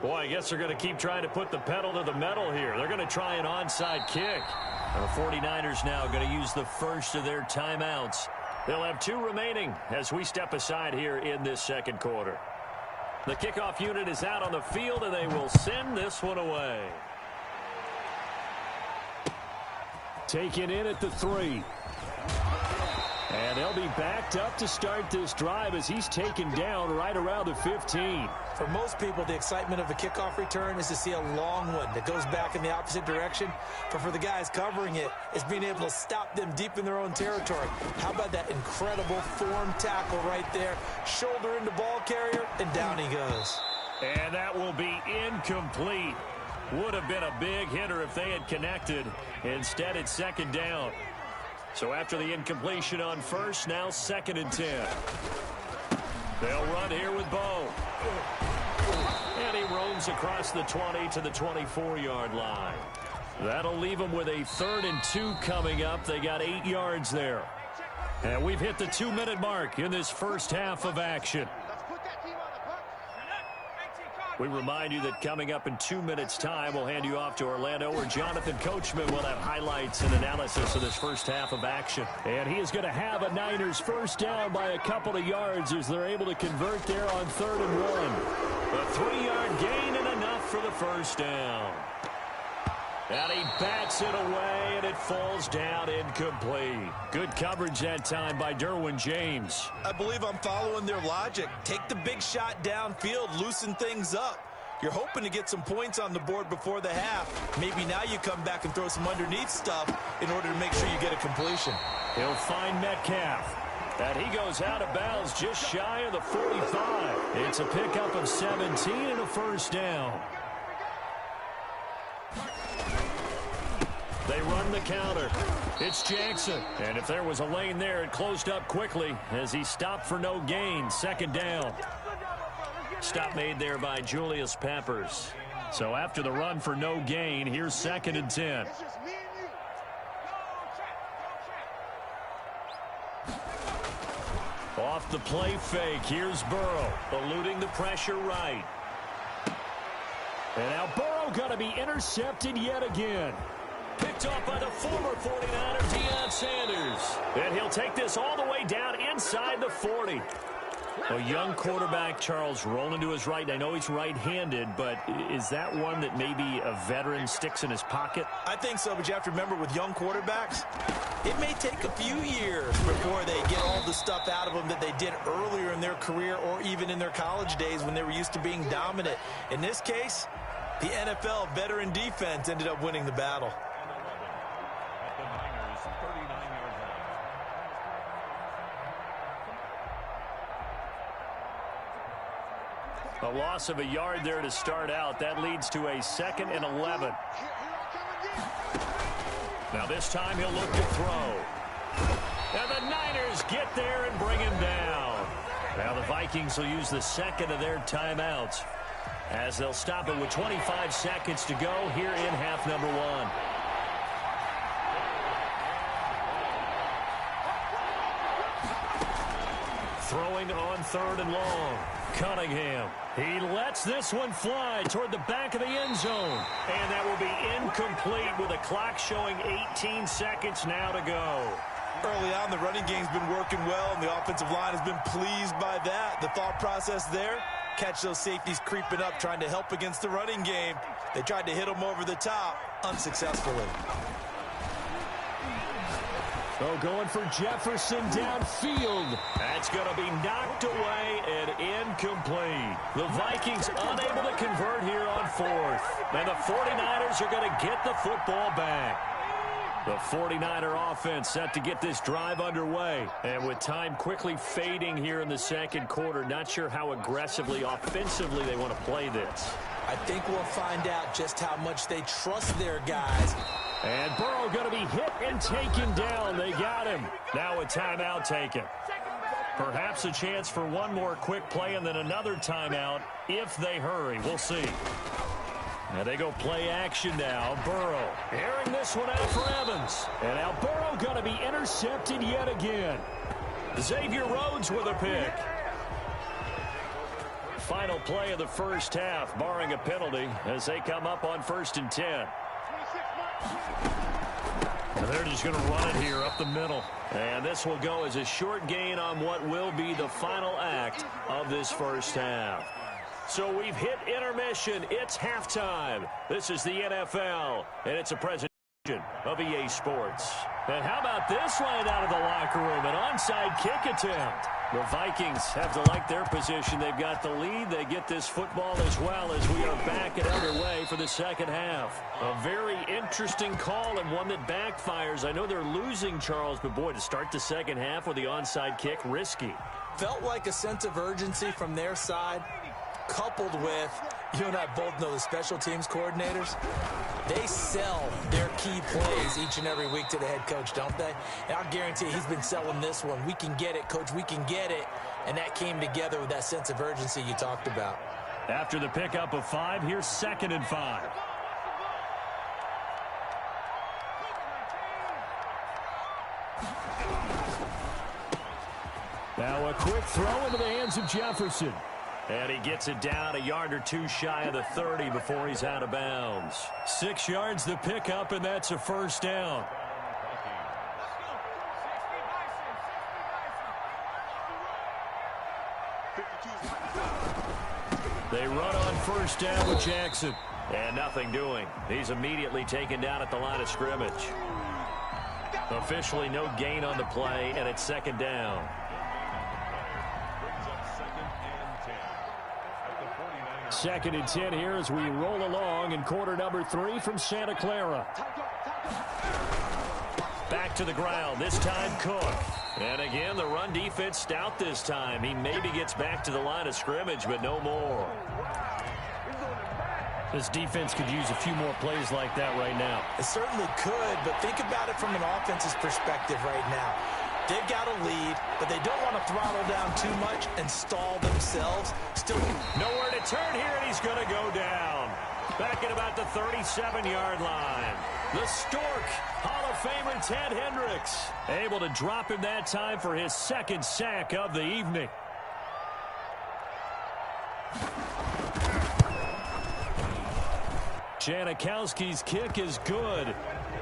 A: Boy, I guess they're going to keep trying to put the pedal to the metal here. They're going to try an onside kick. And the 49ers now going to use the first of their timeouts. They'll have 2 remaining as we step aside here in this second quarter. The kickoff unit is out on the field, and they will send this one away. Taken in at the 3. And they'll be backed up to start this drive as he's taken down right around the 15.
B: For most people, the excitement of a kickoff return is to see a long one that goes back in the opposite direction. But for the guys covering it, it's being able to stop them deep in their own territory. How about that incredible form tackle right there? Shoulder into ball carrier, and down he goes.
A: And that will be incomplete. Would have been a big hitter if they had connected. Instead, it's second down. So after the incompletion on first, now 2nd and 10. They'll run here with Bo. And he roams across the 20 to the 24-yard line. That'll leave them with a 3rd and 2 coming up. They got 8 yards there. And we've hit the 2-minute mark in this first half of action. We remind you that coming up in 2 minutes' time, we'll hand you off to Orlando, where Jonathan Coachman will have highlights and analysis of this first half of action. And he is going to have a Niners first down by a couple of yards as they're able to convert there on 3rd and 1. A 3-yard gain and enough for the first down. And he bats it away, and it falls down incomplete. Good coverage that time by Derwin James.
B: I believe I'm following their logic. Take the big shot downfield, loosen things up. You're hoping to get some points on the board before the half. Maybe now you come back and throw some underneath stuff in order to make sure you get a completion.
A: He'll find Metcalf. And he goes out of bounds just shy of the 45. It's a pickup of 17 and a first down. They run the counter. It's Jackson. And if there was a lane there, it closed up quickly as he stopped for no gain. Second down. Stop made there by Julius Peppers. So after the run for no gain, here's 2nd and 10. Off the play fake, here's Burrow, eluding the pressure right. And now Burrow going to be intercepted yet again. Picked off by the former 49er, Deion Sanders. And he'll take this all the way down inside the 40. A young quarterback, Charles, rolling to his right. I know he's right-handed, but is that one that maybe a veteran sticks in his pocket?
B: I think so, but you have to remember with young quarterbacks, it may take a few years before they get all the stuff out of them that they did earlier in their career or even in their college days when they were used to being dominant. In this case, the NFL veteran defense ended up winning the battle.
A: A loss of a yard there to start out. That leads to a 2nd and 11. Now this time he'll look to throw. And the Niners get there and bring him down. Now the Vikings will use the 2nd of their timeouts as they'll stop it with 25 seconds to go here in half number 1. Throwing on 3rd and long. Cunningham. He lets this one fly toward the back of the end zone. And that will be incomplete with a clock showing 18 seconds now to go.
B: Early on, the running game's been working well, and the offensive line has been pleased by that. The thought process there, catch those safeties creeping up, trying to help against the running game. They tried to hit them over the top, unsuccessfully.
A: Oh, going for Jefferson downfield. That's going to be knocked away and incomplete. The Vikings unable to convert here on fourth. And the 49ers are going to get the football back. The 49er offense set to get this drive underway. And with time quickly fading here in the second quarter, not sure how aggressively, offensively they want to play this.
B: I think we'll find out just how much they trust their guys.
A: And Burrow going to be hit and taken down. They got him. Now a timeout taken. Perhaps a chance for one more quick play and then another timeout if they hurry. We'll see. And they go play action now. Burrow airing this one out for Evans. And now Burrow going to be intercepted yet again. Xavier Rhodes with a pick. Final play of the first half, barring a penalty, as they come up on 1st and 10. And they're just going to run it here up the middle. And this will go as a short gain on what will be the final act of this first half. So we've hit intermission. It's halftime. This is the NFL, and it's a presentation of EA Sports. And how about this right out of the locker room? An onside kick attempt. The Vikings have to like their position. They've got the lead. They get this football as well as we are back and underway for the second half. A very interesting call and one that backfires. I know they're losing, Charles, but boy, to start the second half with the onside kick, risky.
B: Felt like a sense of urgency from their side, coupled with, you and I both know the special teams coordinators, they sell their key plays each and every week to the head coach, don't they? And I'll guarantee he's been selling this one. We can get it, coach, we can get it. And that came together with that sense of urgency you talked about.
A: After the pickup of 5, here's 2nd and 5. Now a quick throw into the hands of Jefferson. And he gets it down a yard or two shy of the 30 before he's out of bounds. 6 yards the pickup, and that's a first down. They run on first down with Jackson. And nothing doing. He's immediately taken down at the line of scrimmage. Officially no gain on the play, and it's 2nd down. 2nd and 10 here as we roll along in quarter number 3 from Santa Clara. Back to the ground, this time Cook. And again, the run defense stout this time. He maybe gets back to the line of scrimmage, but no more. This defense could use a few more plays like that right now.
B: It certainly could, but think about it from an offense's perspective right now. They've got a lead, but they don't want to throttle down too much and stall themselves. Still
A: nowhere to turn here, and he's going to go down. Back at about the 37-yard line. The Stork, Hall of Famer Ted Hendricks, able to drop him that time for his 2nd sack of the evening. Janikowski's kick is good.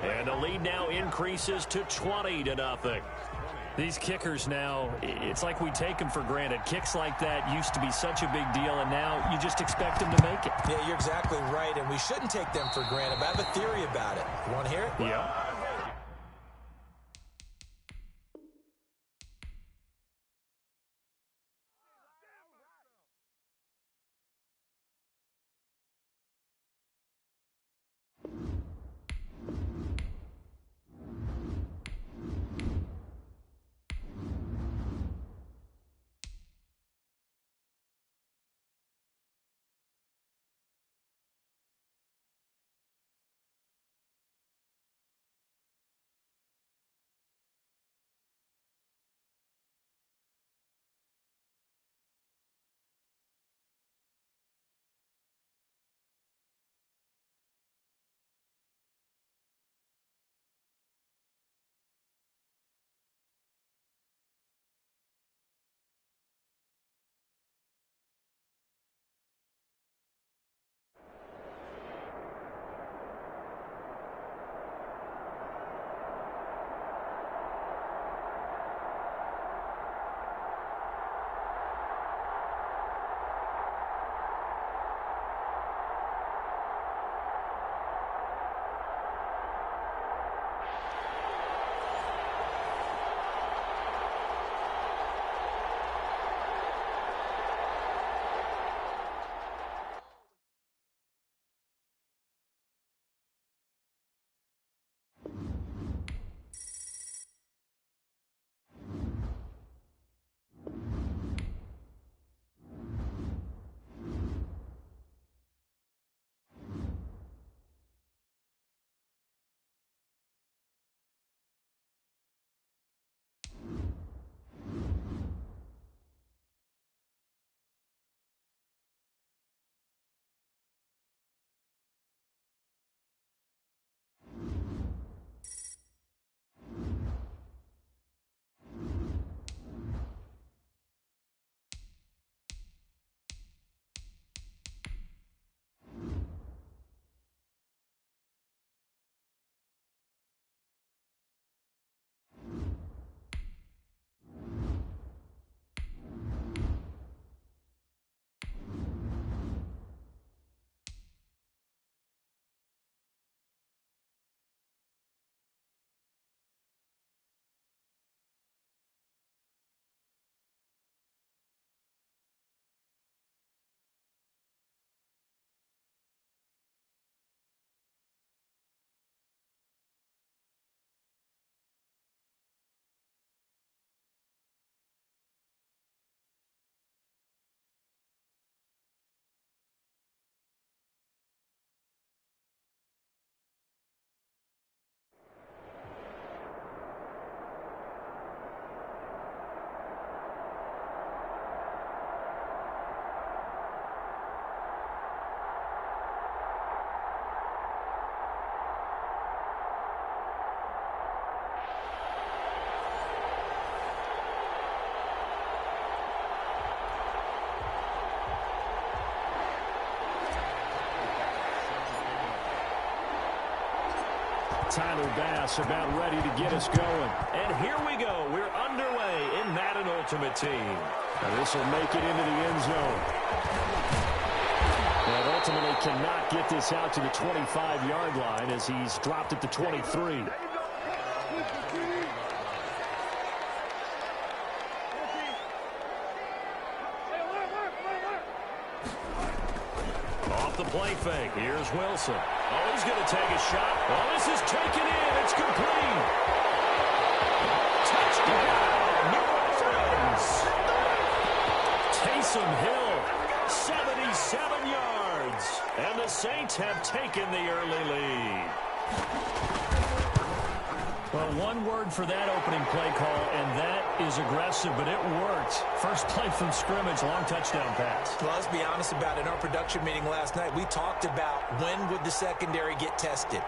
A: And the lead now increases to 20-0. These kickers now, it's like we take them for granted. Kicks like that used to be such a big deal, and now you just expect them to make it.
B: Yeah, you're exactly right, and we shouldn't take them for granted. But I have a theory about it. You want to hear it?
A: Yeah. Tyler Bass about ready to get us going. And here we go. We're underway in Madden Ultimate Team. This will make it into the end zone. And ultimately cannot get this out to the 25-yard line as he's dropped at the 23. Off the play fake. Here's Wilson. Oh, he's going to take a shot. Oh, this is taken in. It's complete. Touchdown, New Orleans. Taysom Hill, 77 yards. And the Saints have taken the early lead. Well, one word for that opening play call, and that is aggressive, but it worked. First play from scrimmage, long touchdown pass.
B: Well, let's be honest about it. In our production meeting last night, we talked about when would the secondary get tested.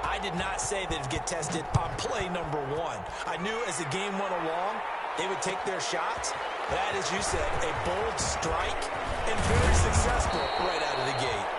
B: I did not say that it'd get tested on play number one. I knew as the game went along, they would take their shots. That, as you said, a bold strike and very successful right out of the gate.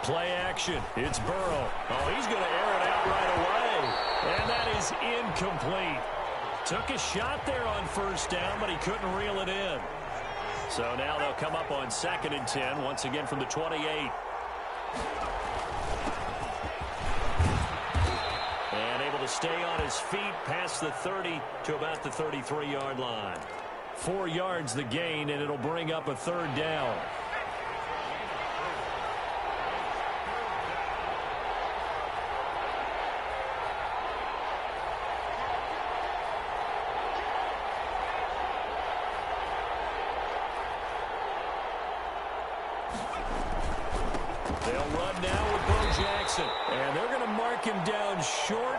A: Play action. It's Burrow. Oh, he's going to air it out right away. And that is incomplete. Took a shot there on first down, but he couldn't reel it in. So now they'll come up on 2nd and 10, once again from the 28. And able to stay on his feet past the 30 to about the 33-yard line. 4 yards the gain, and it'll bring up a 3rd down. And they're going to mark him down short,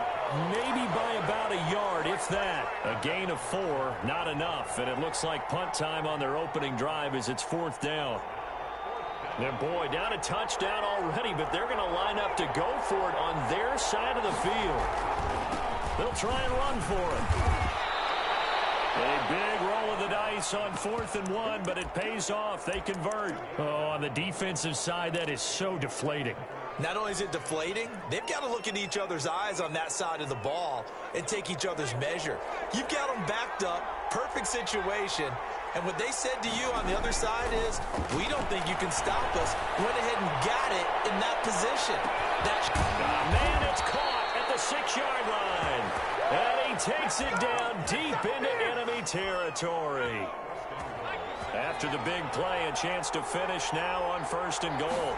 A: maybe by about a yard, if that. A gain of 4, not enough. And it looks like punt time on their opening drive as it's 4th down. And boy, down a touchdown already, but they're going to line up to go for it on their side of the field. They'll try and run for it. A big roll of the dice on 4th and 1, but it pays off. They convert. Oh, on the defensive side, that is so deflating.
B: Not only is it deflating, they've got to look in each other's eyes on that side of the ball and take each other's measure. You've got them backed up, perfect situation, and what they said to you on the other side is, we don't think you can stop us. Went ahead and got it in that position.
A: Man, it's caught at the 6-yard line. And he takes it down deep into enemy territory. After the big play, a chance to finish now on 1st and goal.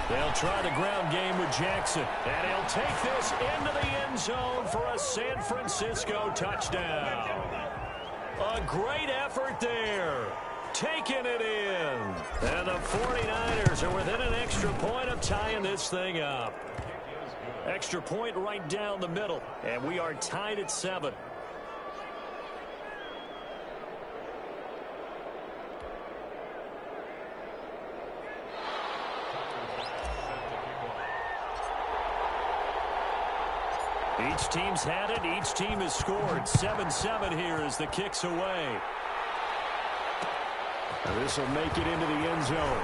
A: They'll try the ground game with Jackson. And he'll take this into the end zone for a San Francisco touchdown. A great effort there. Taking it in. And the 49ers are within an extra point of tying this thing up. Extra point right down the middle. And we are tied at 7. Each team's had it. Each team has scored. 7-7 here as the kick's away. This will make it into the end zone.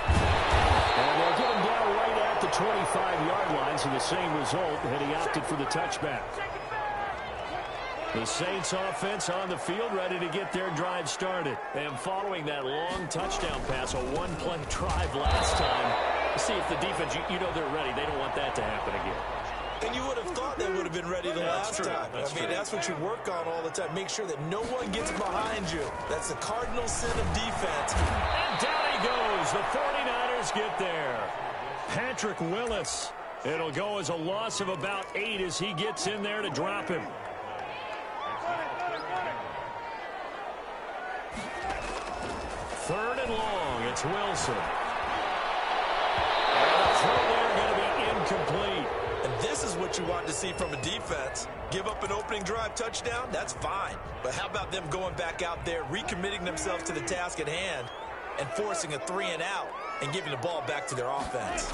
A: And they'll get him down right at the 25-yard line, so the same result, and he opted for the touchback. The Saints offense on the field ready to get their drive started. And following that long touchdown pass, a one-play drive last time, see if the defense, you know they're ready. They don't want that to happen again.
B: And you would have thought they would have been ready the last time. That's what you work on all the time. Make sure that no one gets behind you. That's the cardinal sin of defense.
A: And down he goes. The 49ers get there. Patrick Willis. It'll go as a loss of about 8 as he gets in there to drop him. Third and long. It's Wilson. And the throw there going to be incomplete.
B: And this is is what you want to see from a defense. Give up an opening drive touchdown, that's fine. But how about them going back out there, recommitting themselves to the task at hand, and forcing a 3-and-out and giving the ball back to their offense?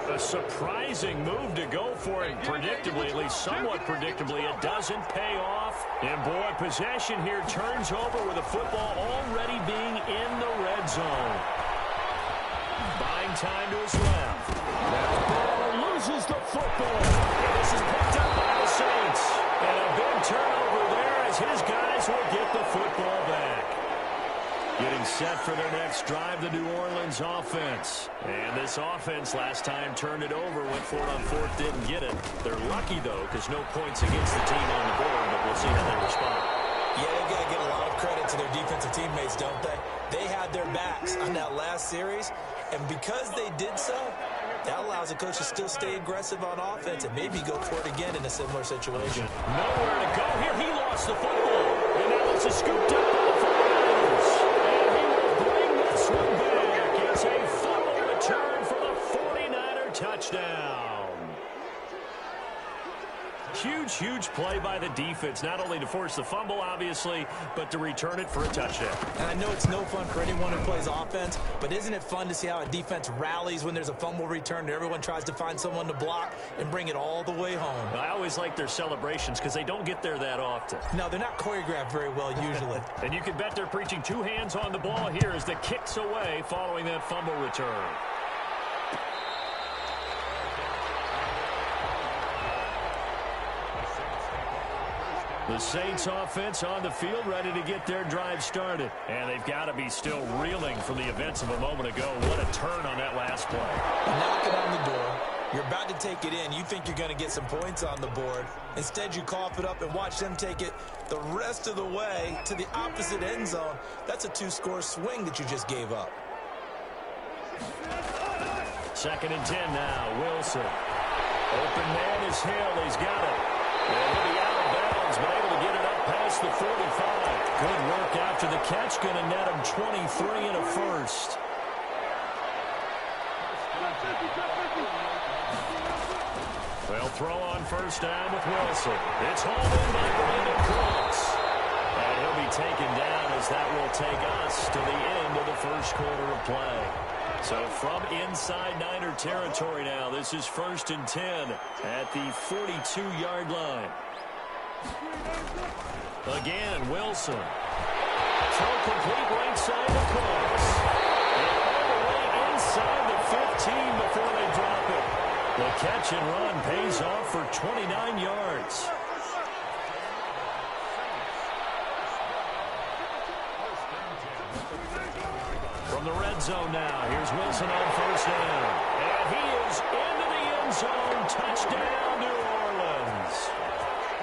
A: A surprising move to go for it predictably, at least somewhat predictably. It doesn't pay off. And boy, possession here turns over with the football already being in the red zone. Buying time to his left. That ball loses the football. And this is picked up by the Saints. And a big turnover there as his guys will get the football back. Getting set for their next drive, the New Orleans offense. And this offense last time turned it over, went for it on fourth, didn't get it. They're lucky, though, because no points against the team on the board, but we'll see how they respond.
B: Yeah, they've got to get a lot of credit to their defensive teammates, don't they? They had their backs on that last series, and because they did so, that allows the coach to still stay aggressive on offense and maybe go for it again in a similar situation.
A: Nowhere to go here. He lost the football. And now this is scooped up by the 49ers. And he will bring this one back. It's a fumble return for the 49er touchdown. Huge, huge play by the defense, not only to force the fumble, obviously, but to return it for a touchdown.
B: And I know it's no fun for anyone who plays offense, but isn't it fun to see how a defense rallies when there's a fumble return and everyone tries to find someone to block and bring it all the way home?
A: I always like their celebrations because they don't get there that often.
B: No, they're not choreographed very well usually.
A: And you can bet they're preaching two hands on the ball here as the kick's away following that fumble return. The Saints offense on the field ready to get their drive started. And they've got to be still reeling from the events of a moment ago. What a turn on that last play.
B: Knocking on the door. You're about to take it in. You think you're going to get some points on the board. Instead, you cough it up and watch them take it the rest of the way to the opposite end zone. That's a two-score swing that you just gave up.
A: 2nd and 10 now. Wilson. Open man is Hill. He's got it. And he'll be out of bounds, but able to get it up past the 45. Good work after the catch. Going to net him 23 and a first. They'll throw on first down with Wilson. It's hauled in by Brandon Cooks. And he'll be taken down as that will take us to the end of the first quarter of play. So from inside Niner territory now, this is 1st and 10 at the 42-yard line. Again, Wilson. Throw complete right side to Cooks. And all the way inside the 15 before they drop it. The catch and run pays off for 29 yards. From the red zone now, here's Wilson on first down. And he is into the end zone. Touchdown, New Orleans.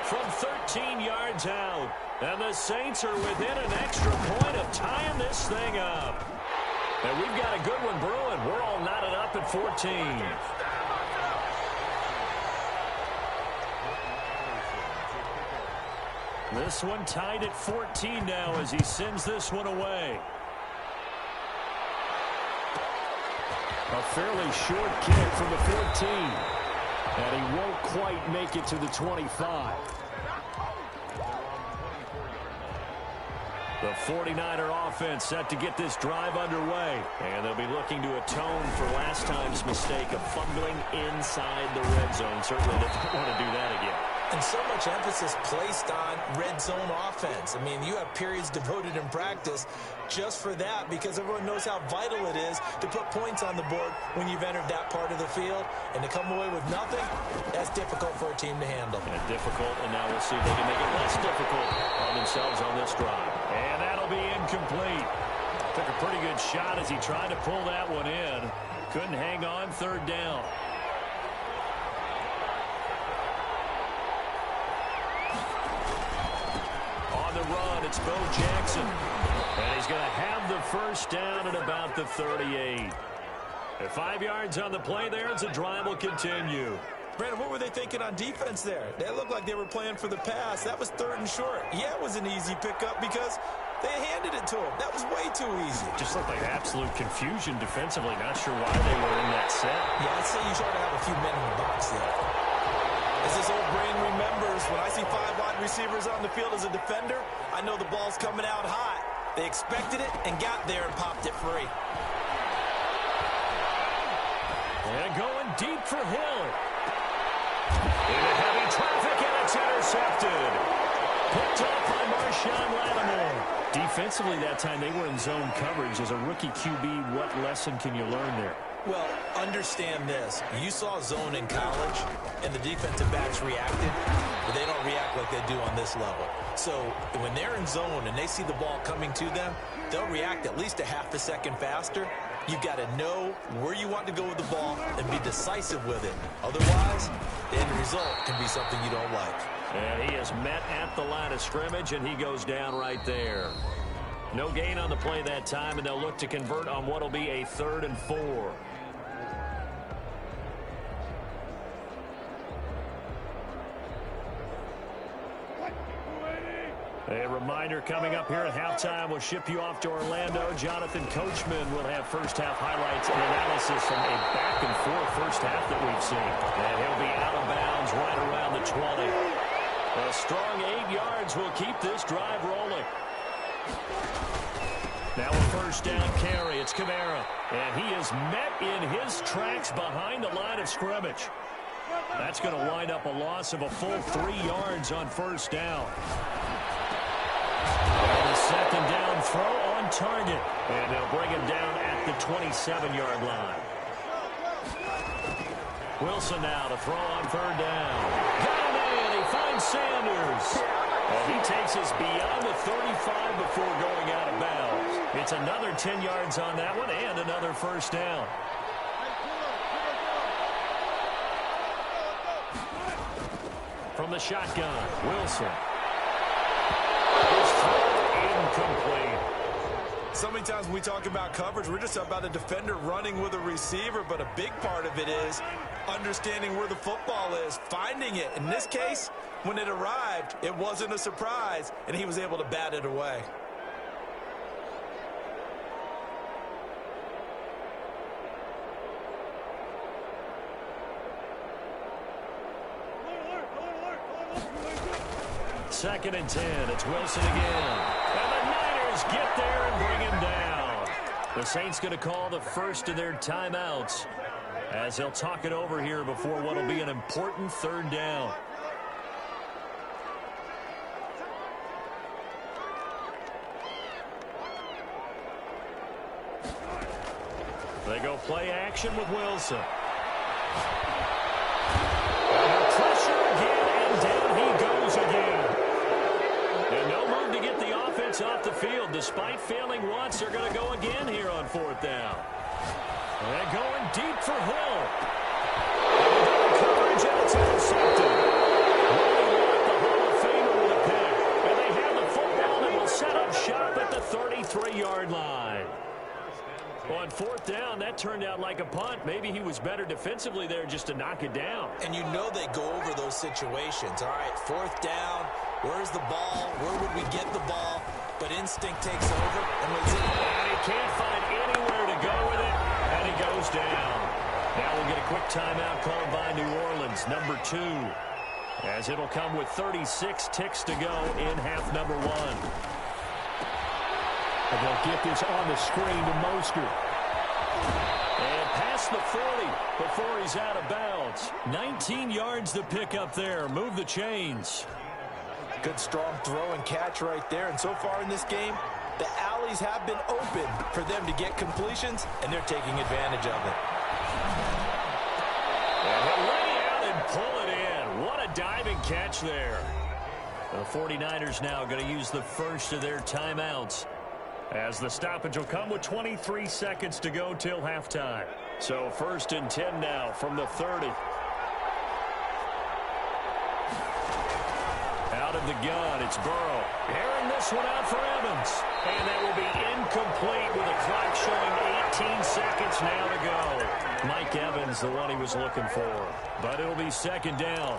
A: From 13 yards out. And the Saints are within an extra point of tying this thing up. And we've got a good one brewing. We're all knotted up at 14. This one tied at 14 now as he sends this one away. A fairly short kick from the 14. And he won't quite make it to the 25. The 49er offense set to get this drive underway. And they'll be looking to atone for last time's mistake of fumbling inside the red zone. Certainly they don't want to do that again.
B: And so much emphasis placed on red zone offense. I mean, you have periods devoted in practice just for that because everyone knows how vital it is to put points on the board when you've entered that part of the field. And to come away with nothing, that's difficult for a team to handle.
A: And difficult, and now we'll see if they can make it less difficult on themselves on this drive. And that'll be incomplete. Took a pretty good shot as he tried to pull that one in. Couldn't hang on 3rd down. Run, it's Bo Jackson. And he's going to have the first down at about the 38. At 5 yards on the play there as the drive will continue.
B: Brandon, what were they thinking on defense there? They looked like they were playing for the pass. That was 3rd and short. Yeah, it was an easy pickup because They handed it to him. That was way too easy.
A: Just looked like absolute confusion defensively. Not sure why they were in that set.
B: Yeah, I'd say you try to have a few men in the box there. As this old brain remembers, when I see 5 wide receivers on the field as a defender, I know the ball's coming out hot. They expected it and got there and popped it free.
A: And going deep for Hill. Into heavy traffic, and it's intercepted. Picked off by Marshawn Lattimore. Defensively that time, they were in zone coverage. As a rookie QB, what lesson can you learn there?
B: Well, understand this. You saw zone in college, and the defensive backs reacted, but they don't react like they do on this level. So when they're in zone and they see the ball coming to them, they'll react at least a half a second faster. You've got to know where you want to go with the ball and be decisive with it. Otherwise, the end result can be something you don't like.
A: And he is met at the line of scrimmage, and he goes down right there. No gain on the play that time, and they'll look to convert on what will be a 3rd and 4. A reminder coming up here at halftime. We'll ship you off to Orlando. Jonathan Coachman will have first-half highlights and analysis from a back-and-forth first half that we've seen. And he'll be out of bounds right around the 20. A strong 8 yards will keep this drive rolling. Now a first down carry. It's Kamara. And he is met in his tracks behind the line of scrimmage. That's going to wind up a loss of a full 3 yards on first down. And a second down throw on target. And they'll bring him down at the 27-yard line. Wilson now to throw on 3rd down. Got him in. He finds Sanders. And he takes us beyond the 35 before going out of bounds. It's another 10 yards on that one and another first down. From the shotgun, Wilson. His throw incomplete.
B: So many times when we talk about coverage, we're just about a defender running with a receiver, but a big part of it is understanding where the football is, finding it. In this case, when it arrived, it wasn't a surprise, and he was able to bat it away.
A: Second and 10. It's Wilson again. And the Niners get there and bring him down. The Saints going to call the first of their timeouts as they'll talk it over here before what will be an important 3rd down. They go play action with Wilson. And pressure again, and down he goes again. And no move to get the offense off the field. Despite failing once, they're going to go again here on 4th down. And going deep for Hill. And coverage, and it's intercepted. Really locked the Hall of Famer with a pick. And they have the football and will set up shop at the 33-yard line. On 4th down, that turned out like a punt. Maybe he was better defensively there just to knock it down.
B: And you know they go over those situations. All right, 4th down, where's the ball? Where would we get the ball? But instinct takes over. And
A: he can't find anywhere to go with it, and he goes down. Now we'll get a quick timeout called by New Orleans, number 2, as it'll come with 36 ticks to go in half number 1. And they'll get this on the screen to Mostert. And past the 40 before he's out of bounds. 19 yards to pick up there. Move the chains.
B: Good strong throw and catch right there. And so far in this game, the alleys have been open for them to get completions, and they're taking advantage of it.
A: And he'll lay out and pull it in. What a diving catch there. The 49ers now going to use the first of their timeouts, as the stoppage will come with 23 seconds to go till halftime. So 1st and 10 now from the 30. Out of the gun, it's Burrow. Airing this one out for Evans. And that will be incomplete with a clock showing 18 seconds now to go. Mike Evans, the one he was looking for. But it'll be 2nd down.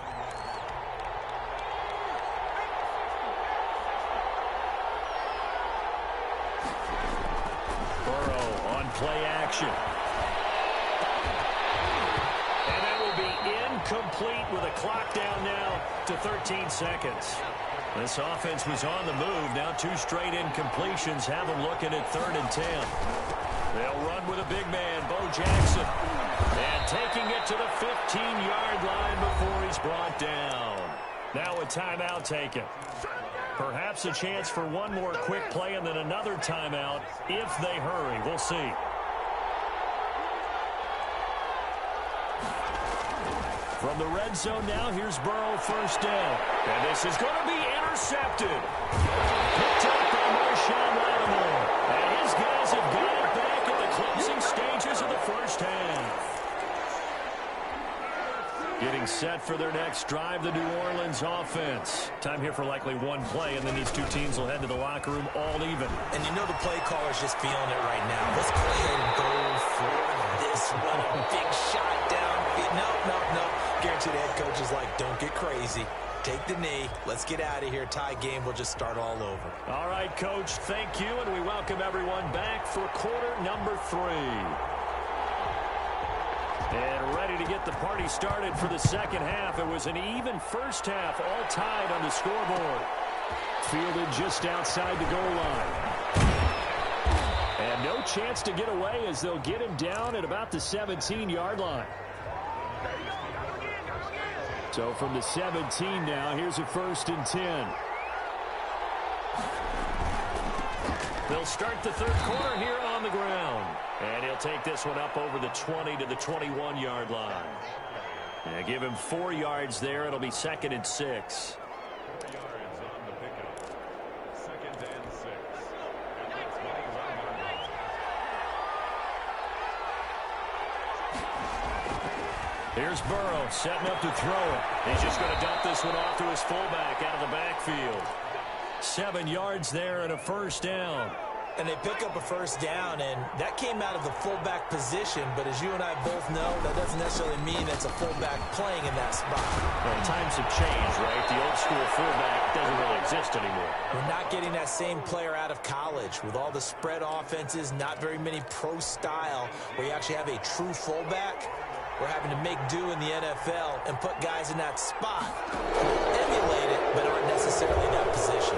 A: play action. And that will be incomplete with a clock down now to 13 seconds. This offense was on the move. Now 2 straight incompletions have them looking at 3rd and 10. They'll run with a big man, Bo Jackson. And taking it to the 15-yard line before he's brought down. Now a timeout taken. Perhaps a chance for one more quick play and then another timeout if they hurry. We'll see. From the red zone now, here's Burrow, 1st down. And this is going to be intercepted. Picked up by Marshawn Lattimore. And his guys have got it back at the closing stages of the 1st half. Getting set for their next drive, the New Orleans offense. Time here for likely one play, and then these two teams will head to the locker room all even.
B: And you know the play caller's just feeling it right now. Let's go ahead and go for this one. A big shot down. No. Guarantee the head coach is like, don't get crazy. Take the knee. Let's get out of here. Tie game. We'll just start all over.
A: All right, Coach, thank you, and we welcome everyone back for quarter number 3. And ready to get the party started for the 2nd half. It was an even 1st half, all tied on the scoreboard. Fielded just outside the goal line. And no chance to get away as they'll get him down at about the 17-yard line. So from the 17 now, here's a 1st and 10. They'll start the 3rd quarter here on the ground. And he'll take this one up over the 20 to the 21-yard line. And give him 4 yards there. It'll be 2nd and 6.
C: 4 yards on the pickup. 2nd and 6. At the 21-yard line.
A: Here's Burrow setting up to throw it. He's just going to dump this one off to his fullback out of the backfield. 7 yards there and a 1st down.
B: And they pick up a 1st down, and that came out of the fullback position. But as you and I both know, that doesn't necessarily mean that's a fullback playing in that spot.
A: Well, times have changed, right? The old school fullback doesn't really exist anymore.
B: We're not getting that same player out of college with all the spread offenses, not very many pro style where you actually have a true fullback. We're having to make do in the NFL and put guys in that spot who emulate it but aren't necessarily in that position.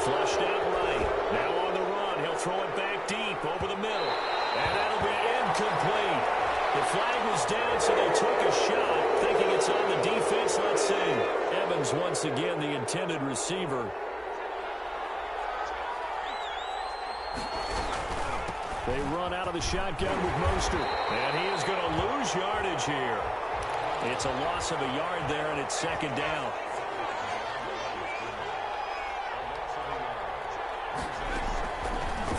A: Flushed out right. Now on the run. He'll throw it back deep over the middle. And that'll be incomplete. The flag was down, so they took a shot, thinking it's on the defense. Let's see. Evans once again the intended receiver. They run out of the shotgun with Mostert. And he is going to lose yardage here. It's a loss of a yard there, and it's 2nd down.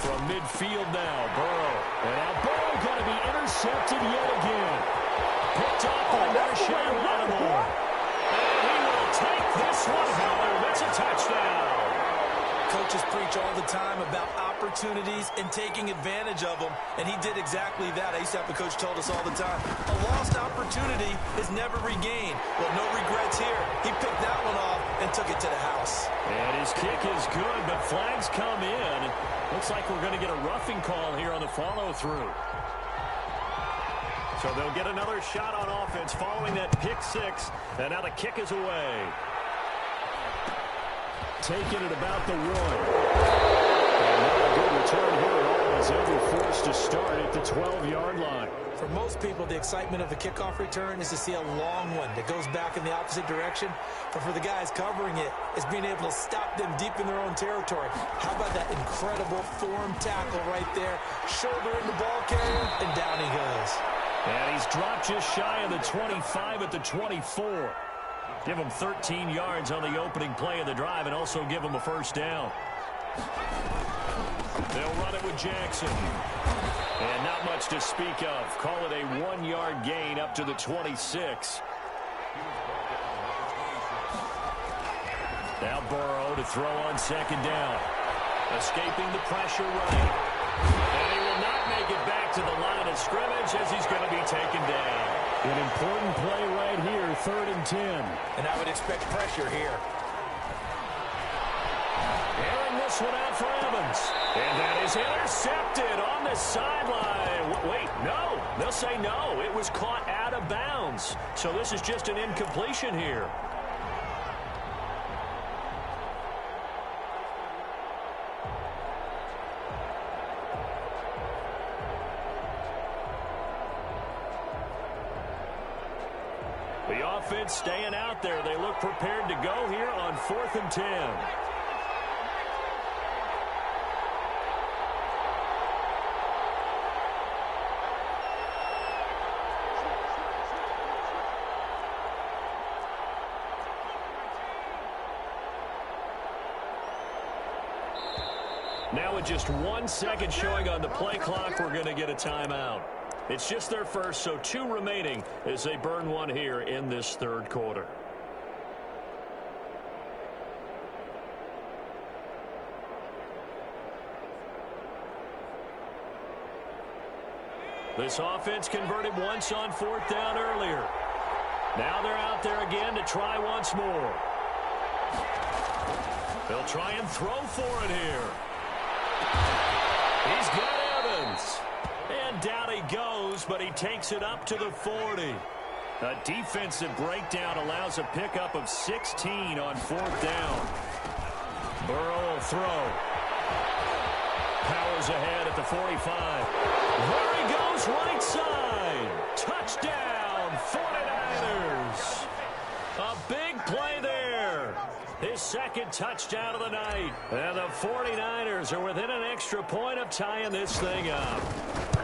A: From midfield now, Burrow. And now Burrow going to be intercepted yet again. Picked up by Marshawn Lattimore. And he will take this one home. It's a touchdown.
B: Coaches preach all the time about opportunities and taking advantage of them, and he did exactly that. I used to have a coach told us all the time, a lost opportunity is never regained. Well, no regrets here. He picked that one off and took it to the house.
A: And his kick is good, but flags come in. Looks like we're going to get a roughing call here on the follow-through. So they'll get another shot on offense following that pick 6, and now the kick is away. Taking it about the 1. And not a good return here at all as they'll be forced to start at the 12-yard line.
B: For most people, the excitement of a kickoff return is to see a long one that goes back in the opposite direction. But for the guys covering it, it's being able to stop them deep in their own territory. How about that incredible form tackle right there? Shoulder in the ball carrier, and down he goes.
A: And he's dropped just shy of the 25 at the 24. Give him 13 yards on the opening play of the drive and also give him a 1st down. They'll run it with Jackson. And not much to speak of. Call it a 1-yard gain up to the 26. Now Burrow to throw on 2nd down. Escaping the pressure right. And he will not make it back to the line of scrimmage as he's going to be taken down. An important play right here, 3rd and 10.
B: And I would expect pressure here.
A: Aaron this one out for Evans. And that is intercepted on the sideline. Wait, no. They'll say no. It was caught out of bounds. So this is just an incompletion here. The offense staying out there. They look prepared to go here on 4th and 10. Now with just 1 second showing on the play clock, we're going to get a timeout. It's just their first, so 2 remaining as they burn one here in this 3rd quarter. This offense converted once on 4th down earlier. Now they're out there again to try once more. They'll try and throw for it here. He's got Evans. And down he goes, but he takes it up to the 40. A defensive breakdown allows a pickup of 16 on 4th down. Burrow will throw. Powers ahead at the 45. There he goes, right side. Touchdown, 49ers. A big play there. His 2nd touchdown of the night. And the 49ers are within an extra point of tying this thing up.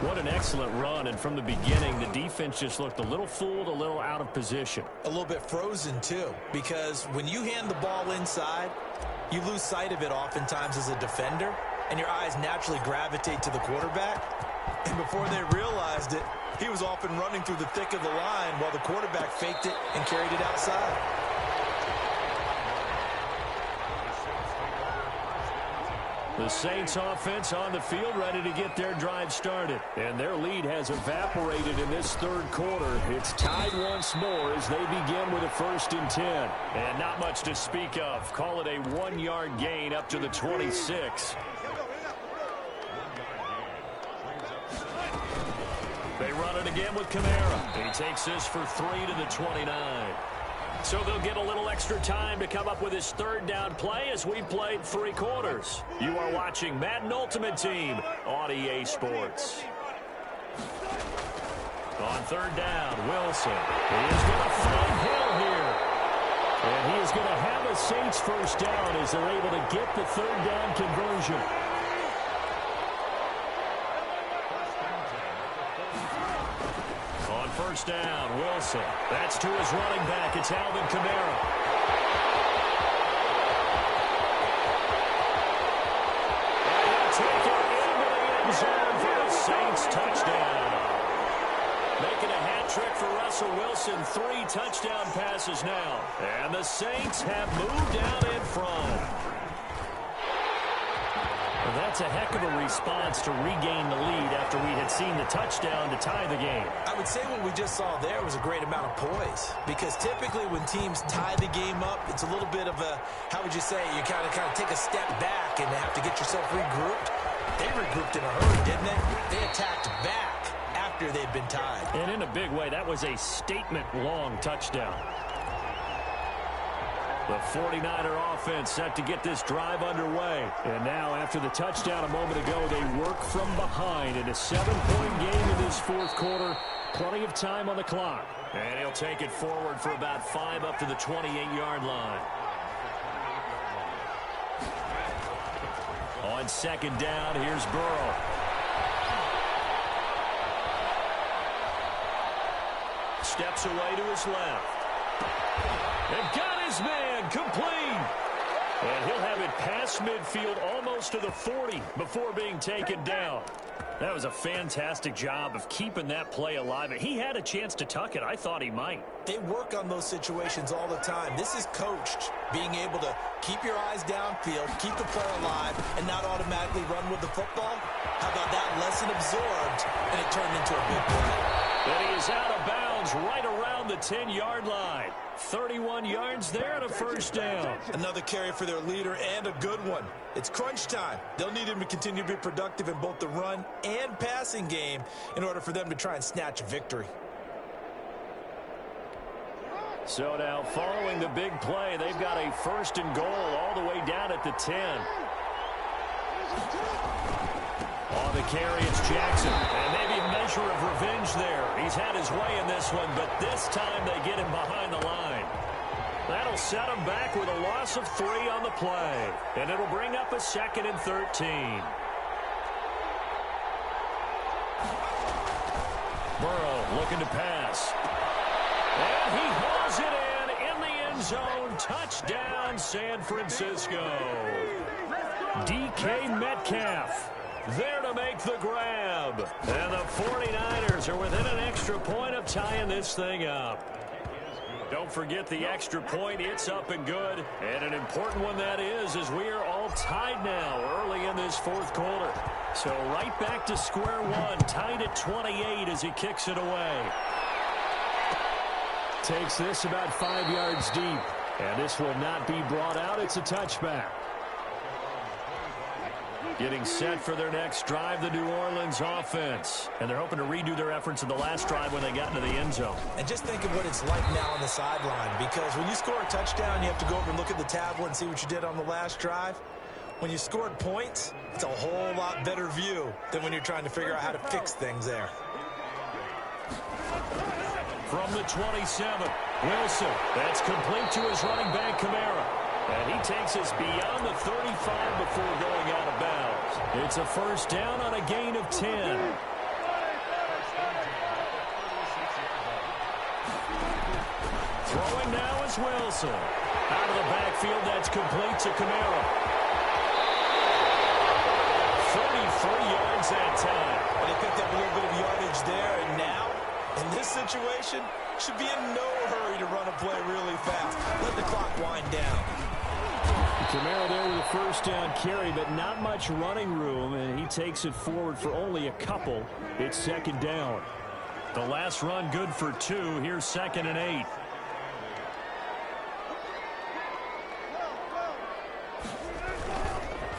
A: What an excellent run, and from the beginning, the defense just looked a little fooled, a little out of position.
B: A little bit frozen, too, because when you hand the ball inside, you lose sight of it oftentimes as a defender, and your eyes naturally gravitate to the quarterback. And before they realized it, he was off and running through the thick of the line while the quarterback faked it and carried it outside.
A: The Saints offense on the field ready to get their drive started. And their lead has evaporated in this 3rd quarter. It's tied once more as they begin with a 1st and 10. And not much to speak of. Call it a 1-yard gain up to the 26. They run it again with Kamara. He takes this for 3 to the 29. So they'll get a little extra time to come up with his 3rd down play as we played 3 quarters. You are watching Madden Ultimate Team on EA Sports. On 3rd down, Wilson. He is going to find Hill here. And he is going to have a Saints 1st down as they're able to get the 3rd down conversion. On 1st down, Wilson. That's to his running back. It's Alvin Kamara. And he'll take it into the end zone for the Saints touchdown. Making a hat trick for Russell Wilson. 3 touchdown passes now. And the Saints have moved out in front. Well, that's a heck of a response to regain the lead after we had seen the touchdown to tie the game.
B: I would say what we just saw there was a great amount of poise, because typically when teams tie the game up, it's a little bit of a, how would you say, you kind of take a step back and have to get yourself regrouped. They regrouped in a hurry, didn't they? They attacked back after they'd been tied.
A: And in a big way, that was a statement-long touchdown. The 49er offense set to get this drive underway. And now, after the touchdown a moment ago, they work from behind in a 7-point game in this 4th quarter. Plenty of time on the clock. And he'll take it forward for about 5 up to the 28-yard line. On 2nd down, here's Burrow. Steps away to his left. And got his man complete. And he'll have it past midfield almost to the 40 before being taken down. That was a fantastic job of keeping that play alive. He had a chance to tuck it. I thought he might.
B: They work on those situations all the time. This is coached, being able to keep your eyes downfield, keep the play alive, and not automatically run with the football. How about that? Lesson absorbed, and it turned into a big play.
A: And he is out of bounds right around the 10-yard line. 31 yards there and a first down.
B: Another carry for their leader and a good one. It's crunch time. They'll need him to continue to be productive in both the run and passing game in order for them to try and snatch a victory.
A: So now following the big play, they've got a first and goal all the way down at the 10. On the carry, it's Jackson. And maybe a measure of revenge there. He's had his way in this one, but this time they get him behind the line. That'll set him back with a loss of 3 on the play. And it'll bring up a 2nd and 13. Burrow looking to pass. And he hauls it in the end zone. Touchdown, San Francisco. DK Metcalf there to make the grab. And the 49ers are within an extra point of tying this thing up. Don't forget the extra point. It's up and good. And an important one that is, as we are all tied now early in this fourth quarter. So right back to square one, tied at 28 as he kicks it away. Takes this about 5 yards deep. And this will not be brought out. It's a touchback. Getting set for their next drive, the New Orleans offense. And they're hoping to redo their efforts in the last drive when they got into the end zone.
B: And just think of what it's like now on the sideline, because when you score a touchdown, you have to go over and look at the tablet and see what you did on the last drive. When you scored points, it's a whole lot better view than when you're trying to figure out how to fix things there.
A: From the 27, Wilson. That's complete to his running back, Kamara. And he takes us beyond the 35 before going out of bounds. It's a first down on a gain of 10. Throwing now is Wilson. Out of the backfield, that's complete to Kamara. 33 yards that time.
B: And he picked up a little bit of yardage there, and now, in this situation, should be in no hurry to run a play really fast. Let the clock wind down.
A: Kamara there with a first down carry, but not much running room, and he takes it forward for only a couple. It's second down. The last run good for 2. Here's 2nd and 8.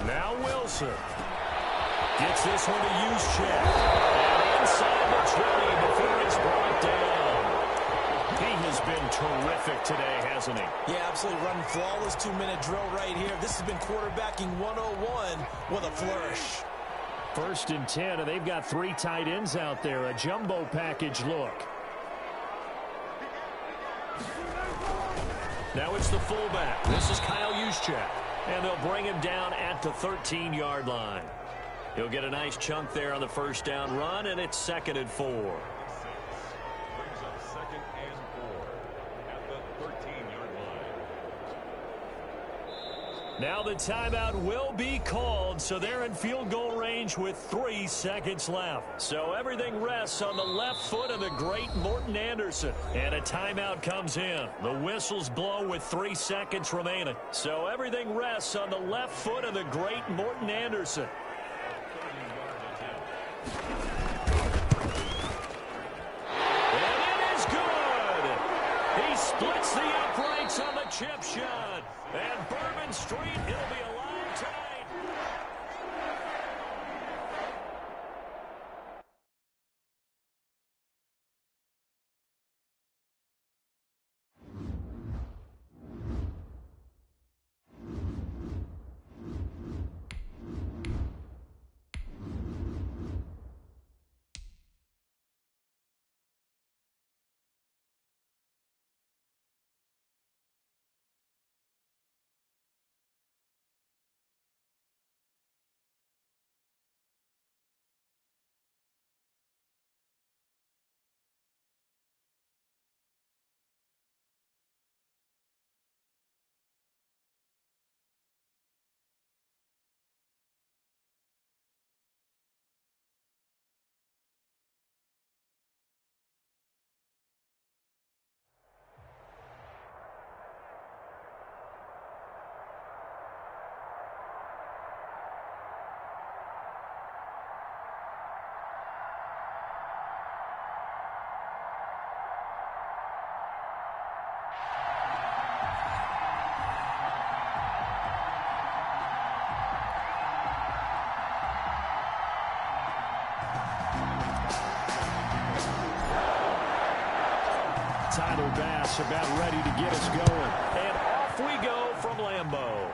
A: Now Wilson gets this one to use check. And inside the 20 before it's brought down. He has been terrific today, hasn't he?
B: Yeah, absolutely. Running flawless 2-minute drill right here. This has been quarterbacking 101 with a flourish.
A: 1st and 10, and they've got 3 tight ends out there. A jumbo package look. Now it's the fullback. This is Kyle Juszczyk. And they'll bring him down at the 13-yard line. He'll get a nice chunk there on the first down run, and it's 2nd and 4.
C: Brings up 2nd and 4 at the 13-yard line.
A: Now the timeout will be called, so they're in field goal range with 3 seconds left. So everything rests on the left foot of the great Morton Anderson. And a timeout comes in. The whistles blow with 3 seconds remaining. So everything rests on the left foot of the great Morton Anderson. And it is good. He splits the uprights on the chip shot. And Bourbon Street, it'll be alive tonight. Tyler Bass about ready to get us going. And off we go from Lambeau.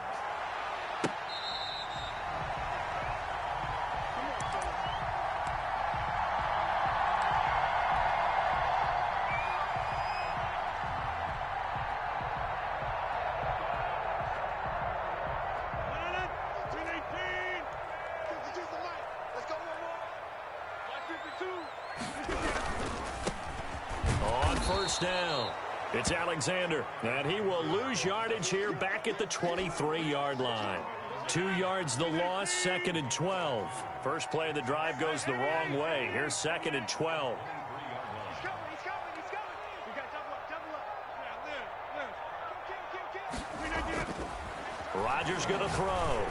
A: On first down, it's Alexander, and he will lose yardage here back at the 23-yard line. 2 yards the loss, 2nd and 12. First play of the drive goes the wrong way. Here's 2nd and 12.
D: He's coming. We got double up.
A: Rodgers going to throw.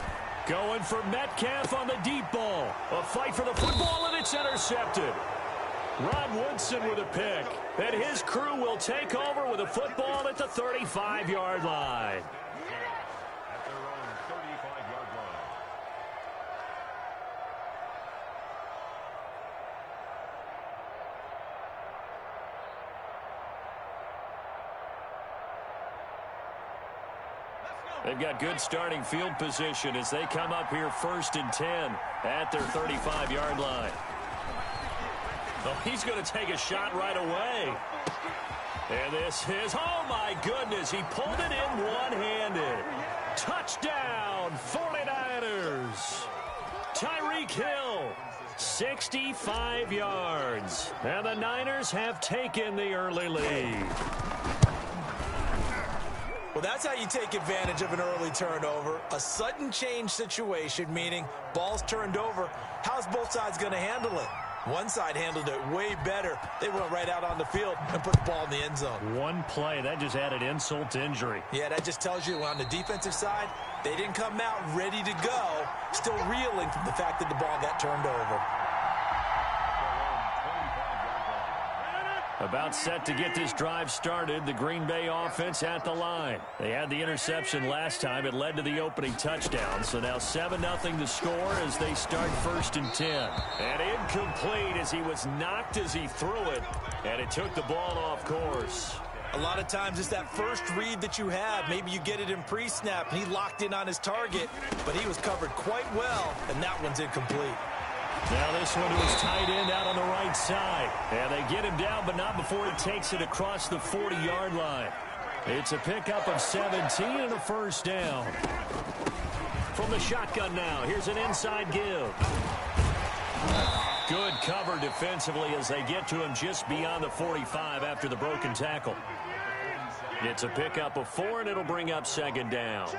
A: Going for Metcalf on the deep ball. A fight for the football, and it's intercepted. Rod Woodson with a pick. And his crew will take over with a football at the 35-yard line.
C: At their own 35-yard line.
A: They've got good starting field position as they come up here 1st and 10 at their 35-yard line. Oh, he's going to take a shot right away. And this is, oh my goodness, he pulled it in one-handed. Touchdown, 49ers. Tyreek Hill, 65 yards. And the Niners have taken the early lead.
B: Well, that's how you take advantage of an early turnover. A sudden change situation, meaning ball's turned over. How's both sides going to handle it? One side handled it way better. They went right out on the field and put the ball in the end zone.
A: One play, that just added insult to injury.
B: Yeah, that just tells you on the defensive side, they didn't come out ready to go, still reeling from the fact that the ball got turned over.
A: About set to get this drive started, the Green Bay offense at the line. They had the interception last time. It led to the opening touchdown. So now 7-0 the score as they start 1st and 10. And incomplete as he was knocked as he threw it. And it took the ball off course.
B: A lot of times it's that first read that you have. Maybe you get it in pre-snap, and he locked in on his target, but he was covered quite well, and that one's incomplete.
A: Now this one to his tight end out on the right side. And they get him down, but not before he takes it across the 40-yard line. It's a pickup of 17 and a first down. From the shotgun now, here's an inside give. Good cover defensively as they get to him just beyond the 45 after the broken tackle. It's a pickup of 4, and it'll bring up 2nd down.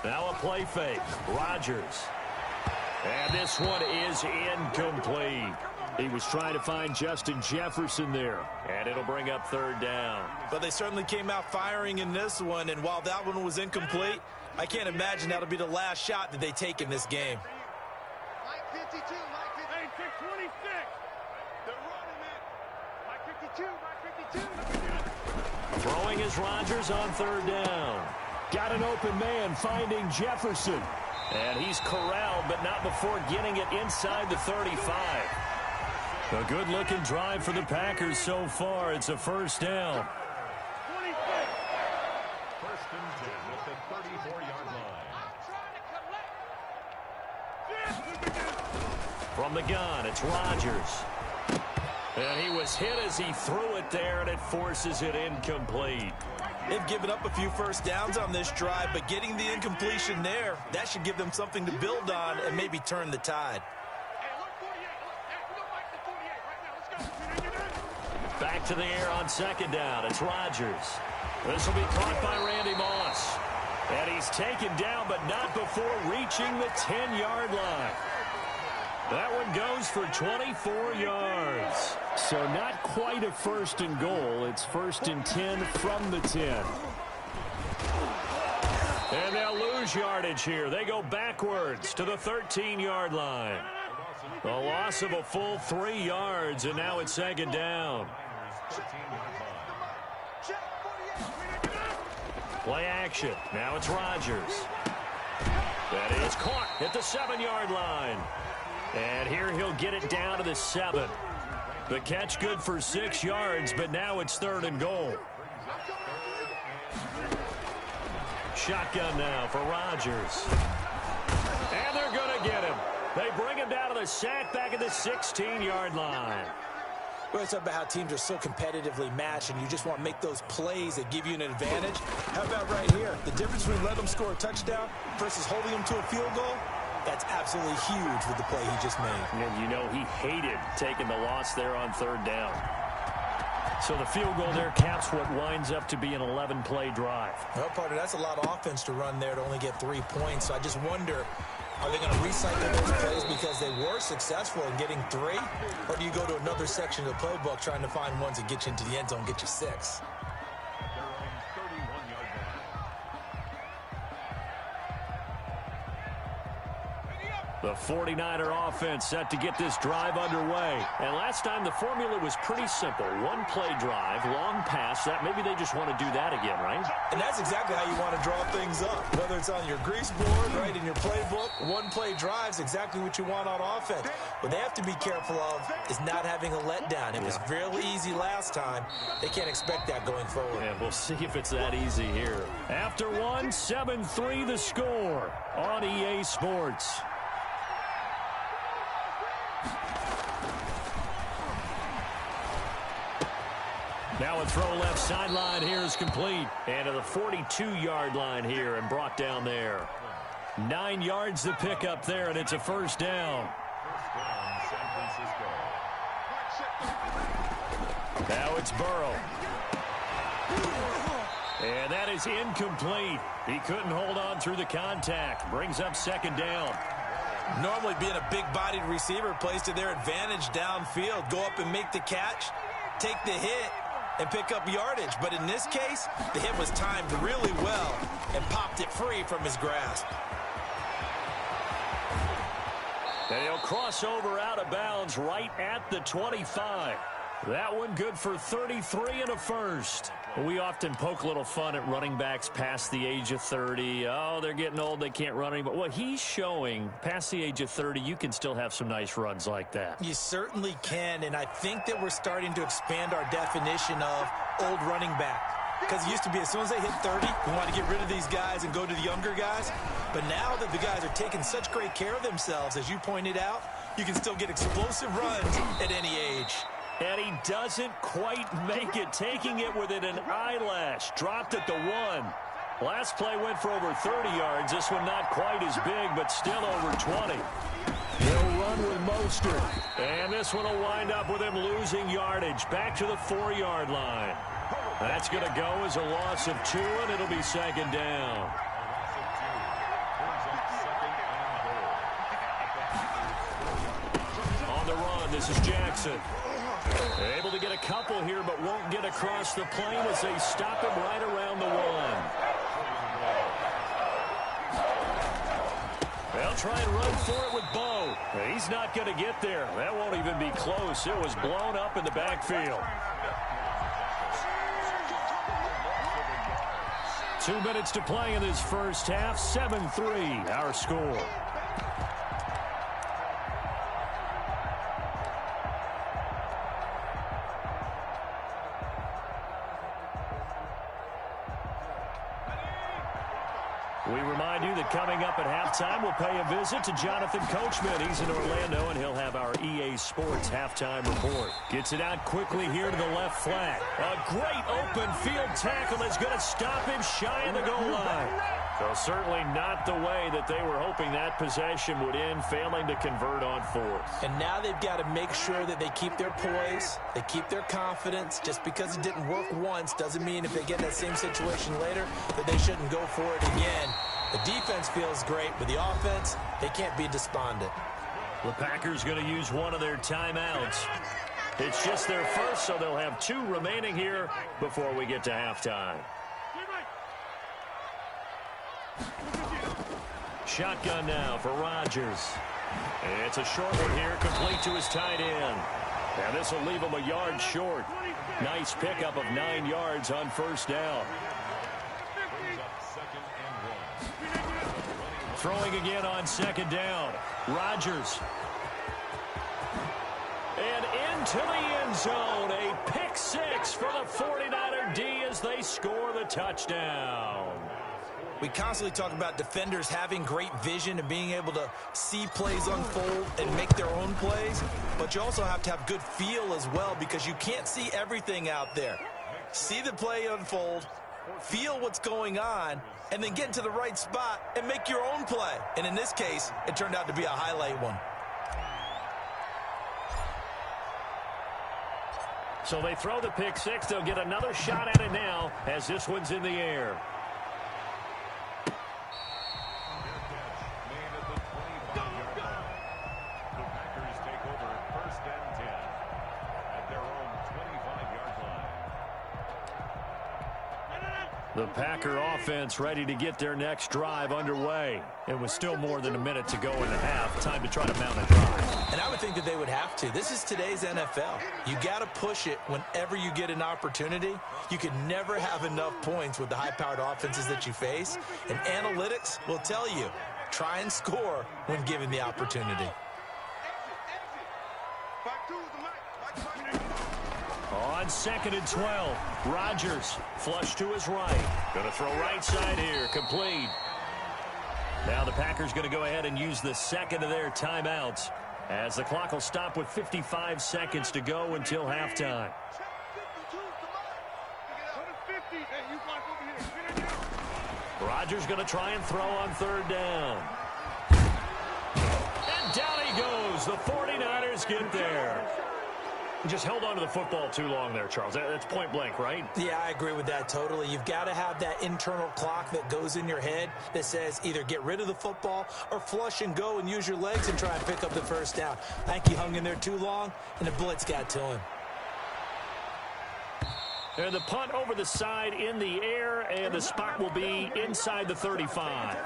A: Now a play fake. Rodgers. And this one is incomplete. He was trying to find Justin Jefferson there. And it'll bring up 3rd down.
B: But they certainly came out firing in this one, and while that one was incomplete, I can't imagine that'll be the last shot that they take in this game.
D: Mike 52, Mike 50. Hey, 626. They're running it. Mike 52, Mike 52.
A: Throwing is Rodgers on 3rd down. Got an open man finding Jefferson. And he's corralled, but not before getting it inside the 35. A good-looking drive for the Packers so far. It's a 1st down.
C: 1st and 10 at the 34-yard line.
A: From the gun, it's Rodgers. And he was hit as he threw it there, and it forces it incomplete.
B: They've given up a few first downs on this drive, but getting the incompletion there, that should give them something to build on and maybe turn the tide.
A: Back to the air on 2nd down. It's Rodgers. This will be caught by Randy Moss. And he's taken down, but not before reaching the 10-yard line. That one goes for 24 yards. So not quite a 1st and goal. It's 1st and 10 from the 10. And they'll lose yardage here. They go backwards to the 13-yard line. The loss of a full 3 yards, and now it's 2nd down. Play action. Now it's Rodgers. That is caught at the 7-yard line. And here he'll get it down to the 7. The catch good for 6 yards, but now it's 3rd and goal. Shotgun now for Rodgers. And they're going to get him. They bring him down to the sack back at the 16-yard line.
B: Well, it's about how teams are so competitively matched, and you just want to make those plays that give you an advantage. How about right here? The difference between letting them score a touchdown versus holding them to a field goal, that's absolutely huge with the play he just made.
A: And you know he hated taking the loss there on 3rd down. So the field goal there caps what winds up to be an 11-play drive.
B: Well, partner, that's a lot of offense to run there to only get 3 points. So I just wonder, are they going to recycle those plays because they were successful in getting 3? Or do you go to another section of the playbook trying to find ones that get you into the end zone, get you 6?
A: The 49er offense set to get this drive underway. And last time the formula was pretty simple. 1-play drive, long pass. That maybe they just want to do that again, right?
B: And that's exactly how you want to draw things up. Whether it's on your grease board, right, in your playbook, 1-play drive's exactly what you want on offense. What they have to be careful of is not having a letdown. It was real easy last time. They can't expect that going forward.
A: And we'll see if it's that easy here. After 1, 7-3 the score on EA Sports. Now a throw left sideline here is complete. And to the 42-yard line here and brought down there. 9 yards to pick up there, and it's a 1st down.
C: San Francisco.
A: Now it's Burrow. And that is incomplete. He couldn't hold on through the contact. Brings up 2nd down.
B: Normally being a big-bodied receiver plays to their advantage downfield. Go up and make the catch, take the hit, and pick up yardage. But in this case, the hit was timed really well and popped it free from his grasp.
A: And he'll cross over out of bounds right at the 25. That one good for 33 and a 1st. We often poke a little fun at running backs past the age of 30. Oh, they're getting old, they can't run anymore. Well, he's showing past the age of 30, you can still have some nice runs like that.
B: You certainly can, and I think that we're starting to expand our definition of old running back. Because it used to be as soon as they hit 30, we want to get rid of these guys and go to the younger guys. But now that the guys are taking such great care of themselves, as you pointed out, you can still get explosive runs at any age.
A: And he doesn't quite make it, taking it within an eyelash. Dropped at the 1. Last play went for over 30 yards. This one not quite as big, but still over 20. He'll run with Mostert. And this one will wind up with him losing yardage. Back to the 4-yard line. That's going to go as a loss of 2, and it'll be 2nd down. On the run, this is Jackson. Able to get a couple here, but won't get across the plane as they stop him right around the 1. They'll try and run for it with Bo. He's not going to get there. That won't even be close. It was blown up in the backfield. 2 minutes to play in this first half. 7-3, our score. We remind you that coming up at halftime, we'll pay a visit to Jonathan Coachman. He's in Orlando, and he'll have our EA Sports halftime report. Gets it out quickly here to the left flat. A great open field tackle is going to stop him shy of the goal line. So certainly not the way that they were hoping that possession would end, failing to convert on 4th.
B: And now they've got to make sure that they keep their poise, they keep their confidence. Just because it didn't work once doesn't mean if they get in that same situation later that they shouldn't go for it again. The defense feels great, but the offense, they can't be despondent.
A: The Packers going to use one of their timeouts. It's just their first, so they'll have 2 remaining here before we get to halftime. Shotgun now for Rodgers. It's a short one here, complete to his tight end. And this will leave him a yard short. Nice pickup of 9 yards on 1st down. Throwing again on 2nd down. Rodgers. And into the end zone. A pick six for the 49er D as they score the touchdown.
B: We constantly talk about defenders having great vision and being able to see plays unfold and make their own plays, but you also have to have good feel as well because you can't see everything out there. See the play unfold, feel what's going on, and then get into the right spot and make your own play. And in this case, it turned out to be a highlight one.
A: So they throw the pick six. They'll get another shot at it now as this one's in the air. The Packer offense ready to get their next drive underway. It was still more than a minute to go in the half. Time to try to mount a drive.
B: And I would think that they would have to. This is today's NFL. You got to push it whenever you get an opportunity. You can never have enough points with the high-powered offenses that you face. And analytics will tell you, try and score when given the opportunity.
A: On 2nd and 12, Rodgers flush to his right. Going to throw right side here, complete. Now the Packers going to go ahead and use the second of their timeouts as the clock will stop with 55 seconds to go until halftime. Rodgers going to try and throw on 3rd down. And down he goes. The 49ers get there. He just held on to the football too long there, Charles. That's point blank, right?
B: Yeah, I agree with that totally. You've got to have that internal clock that goes in your head that says either get rid of the football or flush and go and use your legs and try and pick up the 1st down. I think he hung in there too long, and the blitz got to him.
A: And the punt over the side in the air, and the spot will be inside the 35.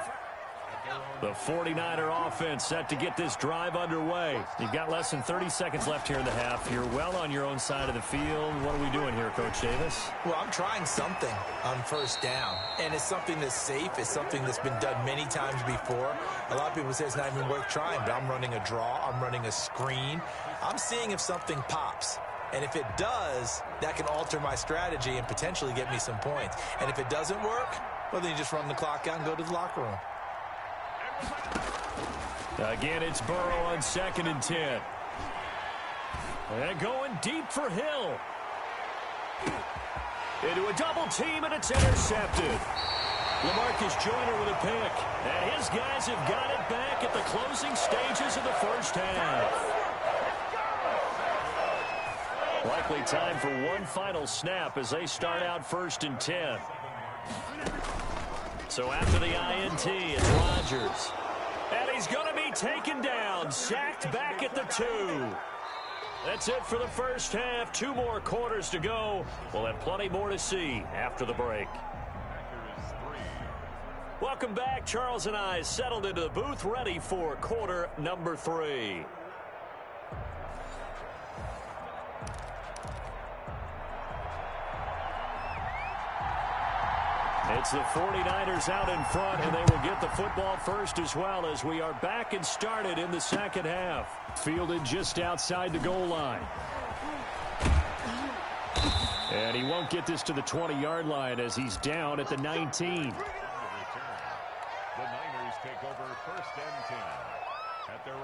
A: The 49er offense set to get this drive underway. You've got less than 30 seconds left here in the half. You're well on your own side of the field. What are we doing here, Coach Davis?
B: Well, I'm trying something on 1st down, and it's something that's safe. It's something that's been done many times before. A lot of people say it's not even worth trying, but I'm running a draw. I'm running a screen. I'm seeing if something pops. And if it does, that can alter my strategy and potentially get me some points. And if it doesn't work, well, then you just run the clock out and go to the locker room.
A: Again, it's Burrow on 2nd and 10. And going deep for Hill. Into a double team, and it's intercepted. LaMarcus Joyner with a pick. And his guys have got it back at the closing stages of the 1st half. Likely time for one final snap as they start out 1st and 10. So after the INT, it's Rodgers. And he's going to be taken down, sacked back at the 2. That's it for the 1st half. 2 more quarters to go. We'll have plenty more to see after the break. Welcome back. Charles and I settled into the booth, ready for quarter number 3. It's the 49ers out in front, and they will get the football first as well as we are back and started in the 2nd half. Fielded just outside the goal line. And he won't get this to the 20-yard line as he's down at the 19.
C: The Niners take over 1st and 10 at their own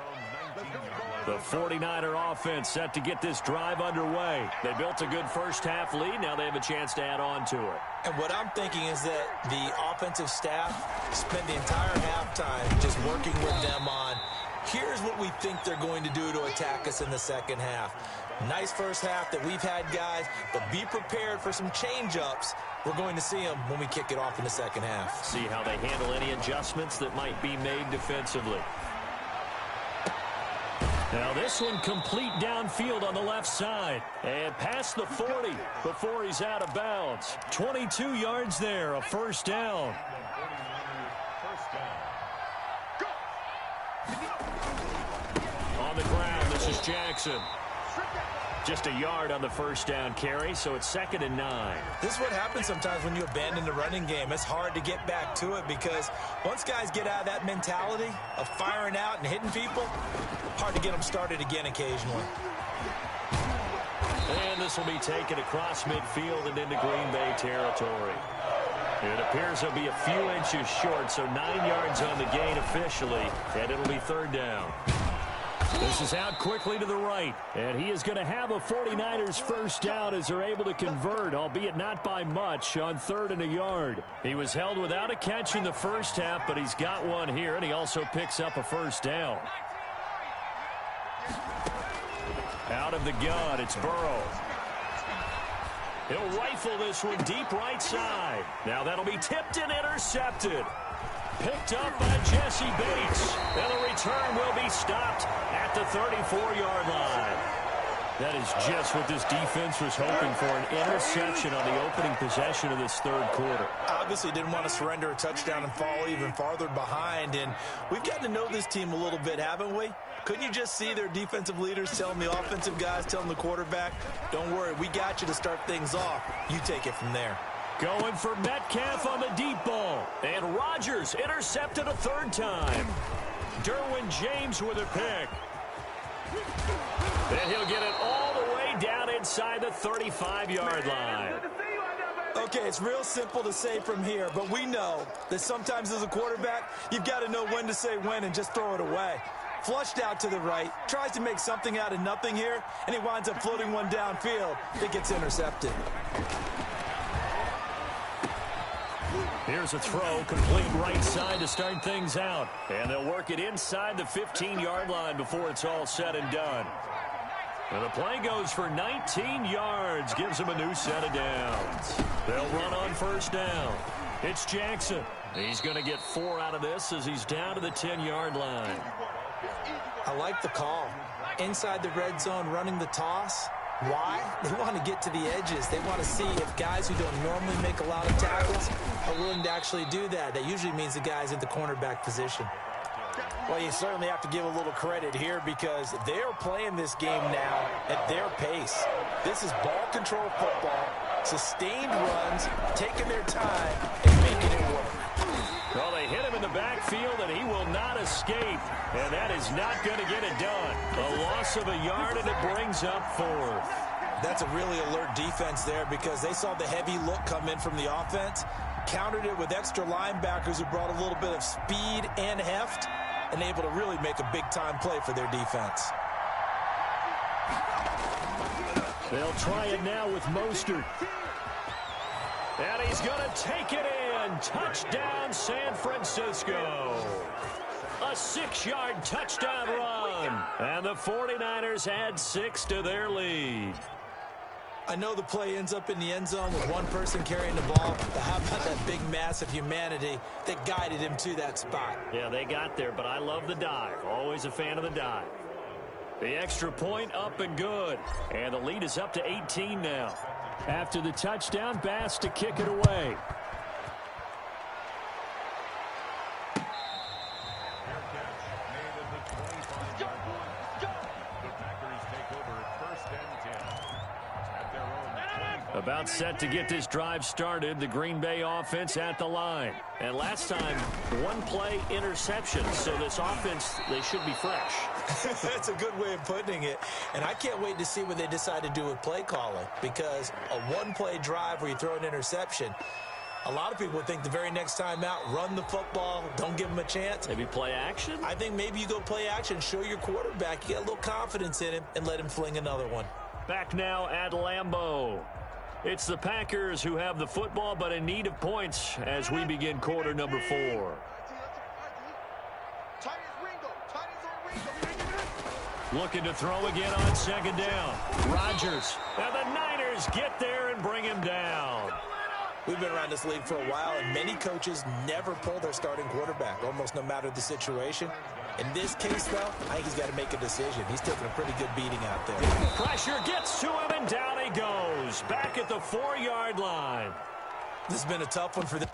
C: 19-yard line.
A: The 49er offense set to get this drive underway. They built a good 1st half lead. Now they have a chance to add on to it.
B: And what I'm thinking is that the offensive staff spent the entire halftime just working with them on, here's what we think they're going to do to attack us in the 2nd half. Nice 1st half that we've had, guys, but be prepared for some change-ups. We're going to see them when we kick it off in the 2nd half.
A: See how they handle any adjustments that might be made defensively. Now this one complete downfield on the left side. And past the 40 before he's out of bounds. 22 yards there, a 1st down. On the ground, this is Jackson. Just a yard on the 1st down carry, so it's 2nd and 9.
B: This is what happens sometimes when you abandon the running game. It's hard to get back to it because once guys get out of that mentality of firing out and hitting people, hard to get them started again occasionally.
A: this will be taken across midfield and into Green Bay territory. It appears he'll be a few inches short, so 9 yards on the gain officially, and it'll be third down. This is out quickly to the right, and he is going to have a 49ers first down as they're able to convert, albeit not by much, on 3rd and a yard. He was held without a catch in the first half, but he's got one here, and he also picks up a first down. Out of the gun, it's Burrow. He'll rifle this one deep right side. Now that'll be tipped and intercepted. Picked up by Jesse Bates. And the return will be stopped at the 34-yard line. That is just what this defense was hoping for, an interception on the opening possession of this third quarter.
B: Obviously didn't want to surrender a touchdown and fall even farther behind. And we've gotten to know this team a little bit, haven't we? Couldn't you just see their defensive leaders telling the offensive guys, telling the quarterback, don't worry, we got you to start things off. You take it from there.
A: Going for Metcalf on the deep ball. And Rodgers intercepted a third time. Derwin James with a pick. And he'll get it all the way down inside the 35-yard line.
B: Okay, it's real simple to say from here, but we know that sometimes as a quarterback, you've got to know when to say when and just throw it away. Flushed out to the right, tries to make something out of nothing here, and he winds up floating one downfield that gets intercepted.
A: Here's a throw, complete right side to start things out. And they'll work it inside the 15-yard line before it's all said and done. And the play goes for 19 yards, gives them a new set of downs. They'll run on first down. It's Jackson. He's going to get 4 out of this as he's down to the 10-yard line.
B: I like the call. Inside the red zone, running the toss. Why? They want to get to the edges. They want to see if guys who don't normally make a lot of tackles are willing to actually do that. That usually means the guys at the cornerback position. Well, you certainly have to give a little credit here because they're playing this game now at their pace. This is ball control football, sustained runs, taking their time, and making it work.
A: Well, they hit him in the backfield, and he will not escape. And that is not going to get it done. A loss of a yard, and it brings up 4th.
B: That's a really alert defense there because they saw the heavy look come in from the offense, countered it with extra linebackers who brought a little bit of speed and heft, and able to really make a big-time play for their defense.
A: They'll try it now with Mostert. And he's going to take it in. Touchdown, San Francisco. A 6-yard touchdown run. And the 49ers add 6 to their lead.
B: I know the play ends up in the end zone with one person carrying the ball, but how about that big mass of humanity that guided him to that spot?
A: Yeah, they got there, but I love the dive. Always a fan of the dive. The extra point up and good. And the lead is up to 18 now. After the touchdown, Bass to kick it away. About set to get this drive started, the Green Bay offense at the line. And last time, one play interception, so this offense, they should be fresh.
B: That's a good way of putting it. And I can't wait to see what they decide to do with play calling, because a one-play drive where you throw an interception, a lot of people think the very next time out, run the football, don't give them a chance.
A: Maybe play action?
B: I think maybe you go play action, show your quarterback, you get a little confidence in him, and let him fling another one.
A: Back now at Lambeau. It's the Packers who have the football, but in need of points as we begin quarter number 4. Looking to throw again on second down. Rodgers. And the Niners get there and bring him down.
B: We've been around this league for a while, and many coaches never pull their starting quarterback, almost no matter the situation. In this case, though, I think he's got to make a decision. He's taking a pretty good beating out there.
A: Pressure gets to him, and down he goes. Back at the 4-yard line.
B: This has been a tough one for them.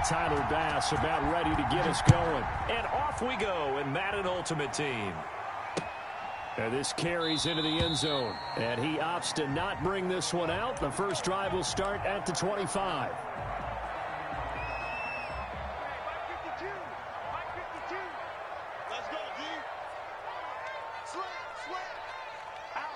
A: Tyler Bass about ready to get us going. And off we go in Madden Ultimate Team. And this carries into the end zone. And he opts to not bring this one out. The first drive will start at the 25.
D: Let's go, D. Slam, slam. Out.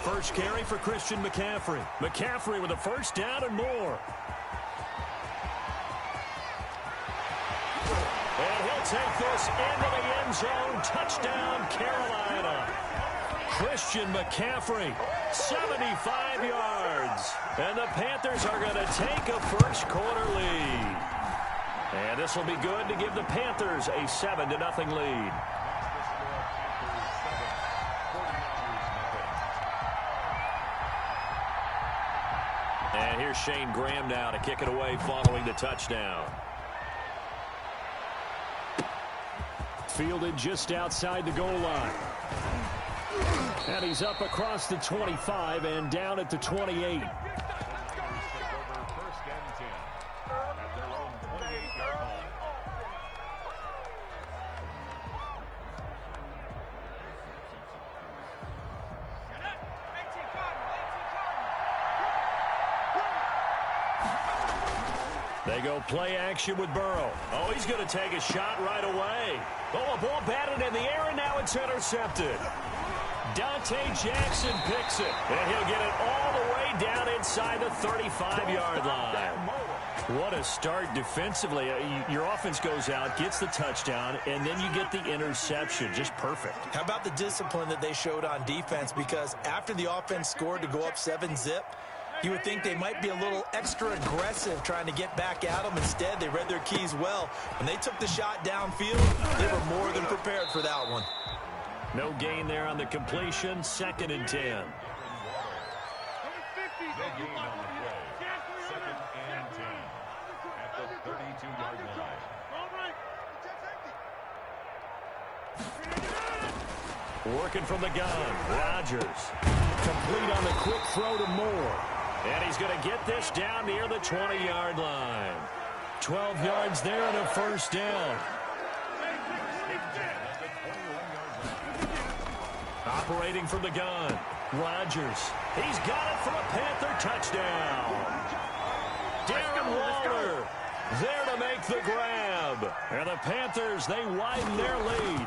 A: First carry for Christian McCaffrey. McCaffrey with a first down and more. And he'll take this into the end zone. Touchdown, Carolina. Christian McCaffrey, 75 yards. And the Panthers are going to take a first quarter lead. And this will be good to give the Panthers a 7-0 lead. And here's Shane Graham now to kick it away following the touchdown. Fielded just outside the goal line. And he's up across the 25 and down at the 28. They go play action with Burrow. Oh, he's going to take a shot right away. Oh, a ball batted in the air, and now it's intercepted. Dante Jackson picks it, and he'll get it all the way down inside the 35-yard line. What a start defensively. Your offense goes out, gets the touchdown, and then you get the interception. Just perfect.
B: How about the discipline that they showed on defense? Because after the offense scored to go up 7-zip, you would think they might be a little extra aggressive trying to get back at them. Instead, they read their keys well. When they took the shot downfield, they were more than prepared for that one.
A: No gain there on the completion. 2nd and 10.
C: Big gain on the play. 2nd and 10 at the 32-yard line.
A: Working from the gun. Rodgers. Complete on the quick throw to Moore. And he's going to get this down near the 20-yard line. 12 yards there and a first down. Operating from the gun. Rodgers. He's got it for a Panther touchdown. Darren Waller there to make the grab. And the Panthers, they widen their lead.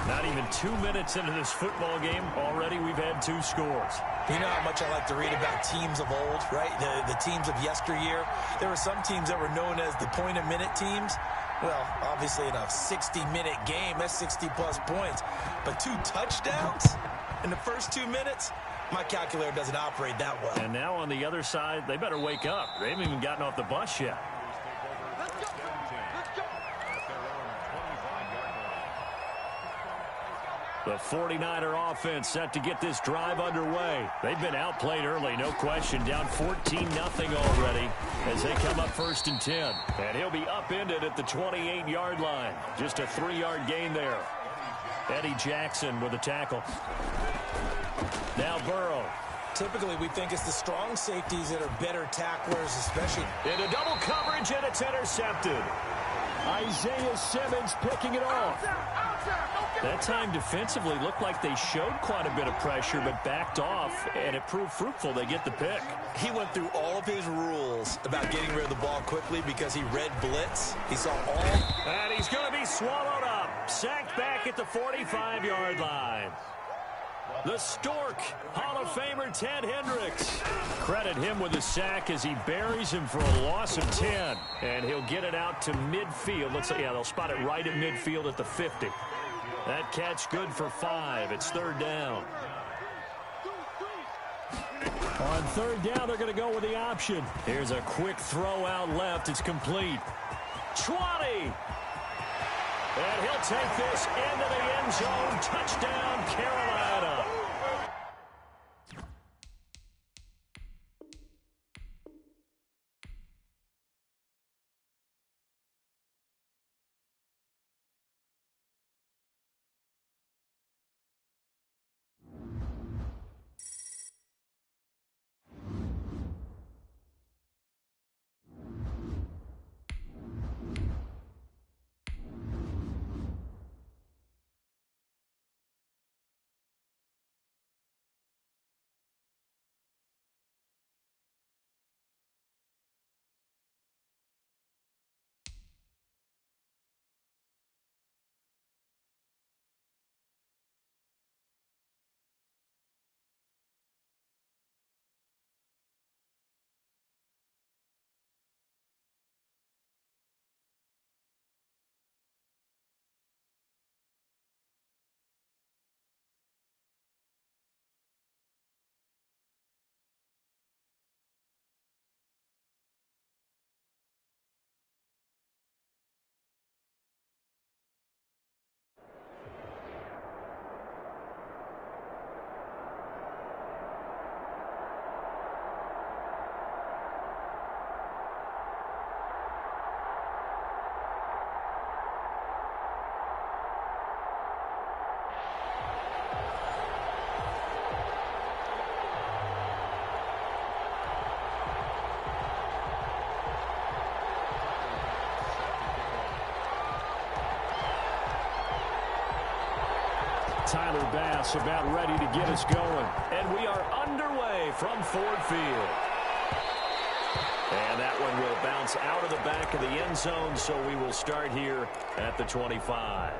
A: Not even 2 minutes into this football game, already we've had 2 scores.
B: You know how much I like to read about teams of old, right? The teams of yesteryear. There were some teams that were known as the point-a-minute teams. Well, obviously in a 60-minute game, that's 60-plus points. But 2 touchdowns in the first 2 minutes? My calculator doesn't operate that well.
A: And now on the other side, they better wake up. They haven't even gotten off the bus yet. The 49er offense set to get this drive underway. They've been outplayed early, no question. Down 14-0 already as they come up 1st and 10. And he'll be upended at the 28-yard line. Just a 3-yard gain there. Eddie Jackson with a tackle. Now Burrow.
B: Typically, we think it's the strong safeties that are better tacklers, especially.
A: Into double coverage, and it's intercepted. Isaiah Simmons picking it off. That time defensively looked like they showed quite a bit of pressure but backed off, and it proved fruitful. They get the pick.
B: He went through all of his rules about getting rid of the ball quickly because he read blitz. He saw all.
A: And he's going to be swallowed up. Sacked back at the 45-yard line. The Stork, Hall of Famer Ted Hendricks. Credit him with a sack as he buries him for a loss of 10. And he'll get it out to midfield. Looks like, yeah, they'll spot it right at midfield at the 50. That catch good for 5. It's 3rd down. On 3rd down, they're going to go with the option. Here's a quick throw out left. It's complete. 20. And he'll take this into the end zone. Touchdown, Carolina. Tyler Bass about ready to get us going. And we are underway from Ford Field. And that one will bounce out of the back of the end zone, so we will start here at the 25.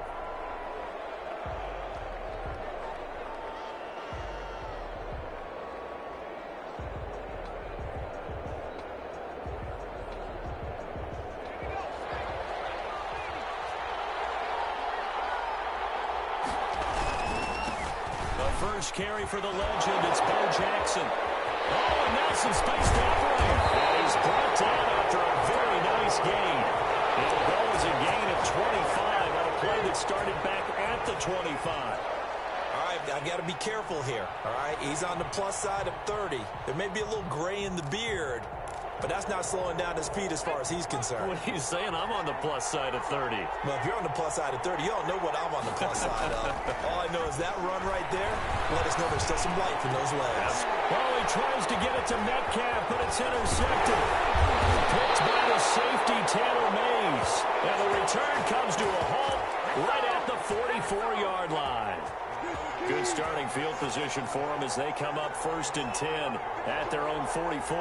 A: First carry for the legend, it's Bo Jackson. Oh, and now some space to operate. And he's brought down after a very nice gain. It'll go as a gain of 25 on a play that started back at the 25.
B: All right, I got to be careful here, all right? He's on the plus side of 30. There may be a little gray in the beard, but that's not slowing down his speed as far as he's concerned.
A: What are you saying? I'm on the plus side of 30.
B: Well, if you're on the plus side of 30, you don't know what I'm on the plus side of. All I know is that run right there let us know there's still some life in those legs.
A: Well, he tries to get it to Metcalf, but it's intercepted. Picked by the safety, Taylor Mays. And the return comes to a halt right at the 44-yard line. Good starting field position for them as they come up 1st and 10 at their own 44.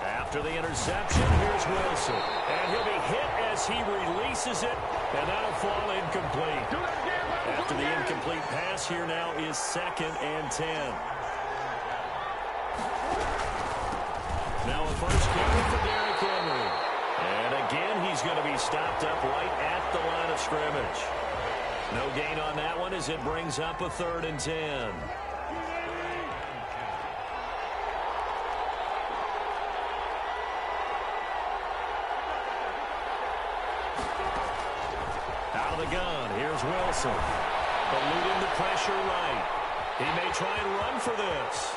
A: After the interception, here's Wilson. And he'll be hit as he releases it, and that'll fall incomplete. After the incomplete pass, here now is 2nd and 10. Now a first carry for Derrick Henry. And again, he's going to be stopped up right at the line of scrimmage. No gain on that one as it brings up a 3rd and 10. Out of the gun, here's Wilson. Eluding the pressure right. He may try and run for this.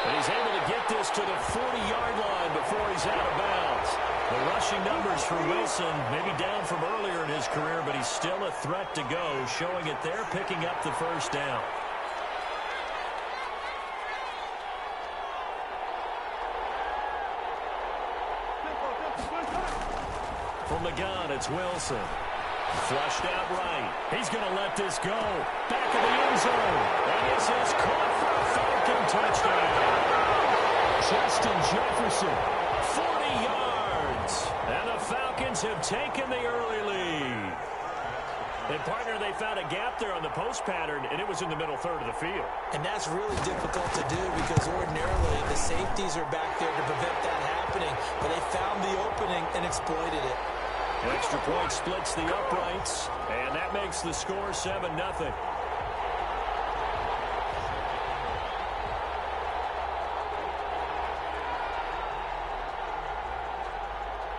A: But he's able to get this to the 40-yard line before he's out of bounds. The rushing numbers for Wilson maybe down from earlier in his career, but he's still a threat to go, showing it there, picking up the first down. From the gun, it's Wilson. Flushed out right. He's going to let this go. Back of the end zone. And this is caught for a Falcon touchdown. Justin Jefferson, 40 yards. And the Falcons have taken the early lead. And, partner, they found a gap there on the post pattern, and it was in the middle third of the field.
B: And that's really difficult to do because ordinarily the safeties are back there to prevent that happening. But they found the opening and exploited it.
A: An extra point splits the uprights, and that makes the score 7-0.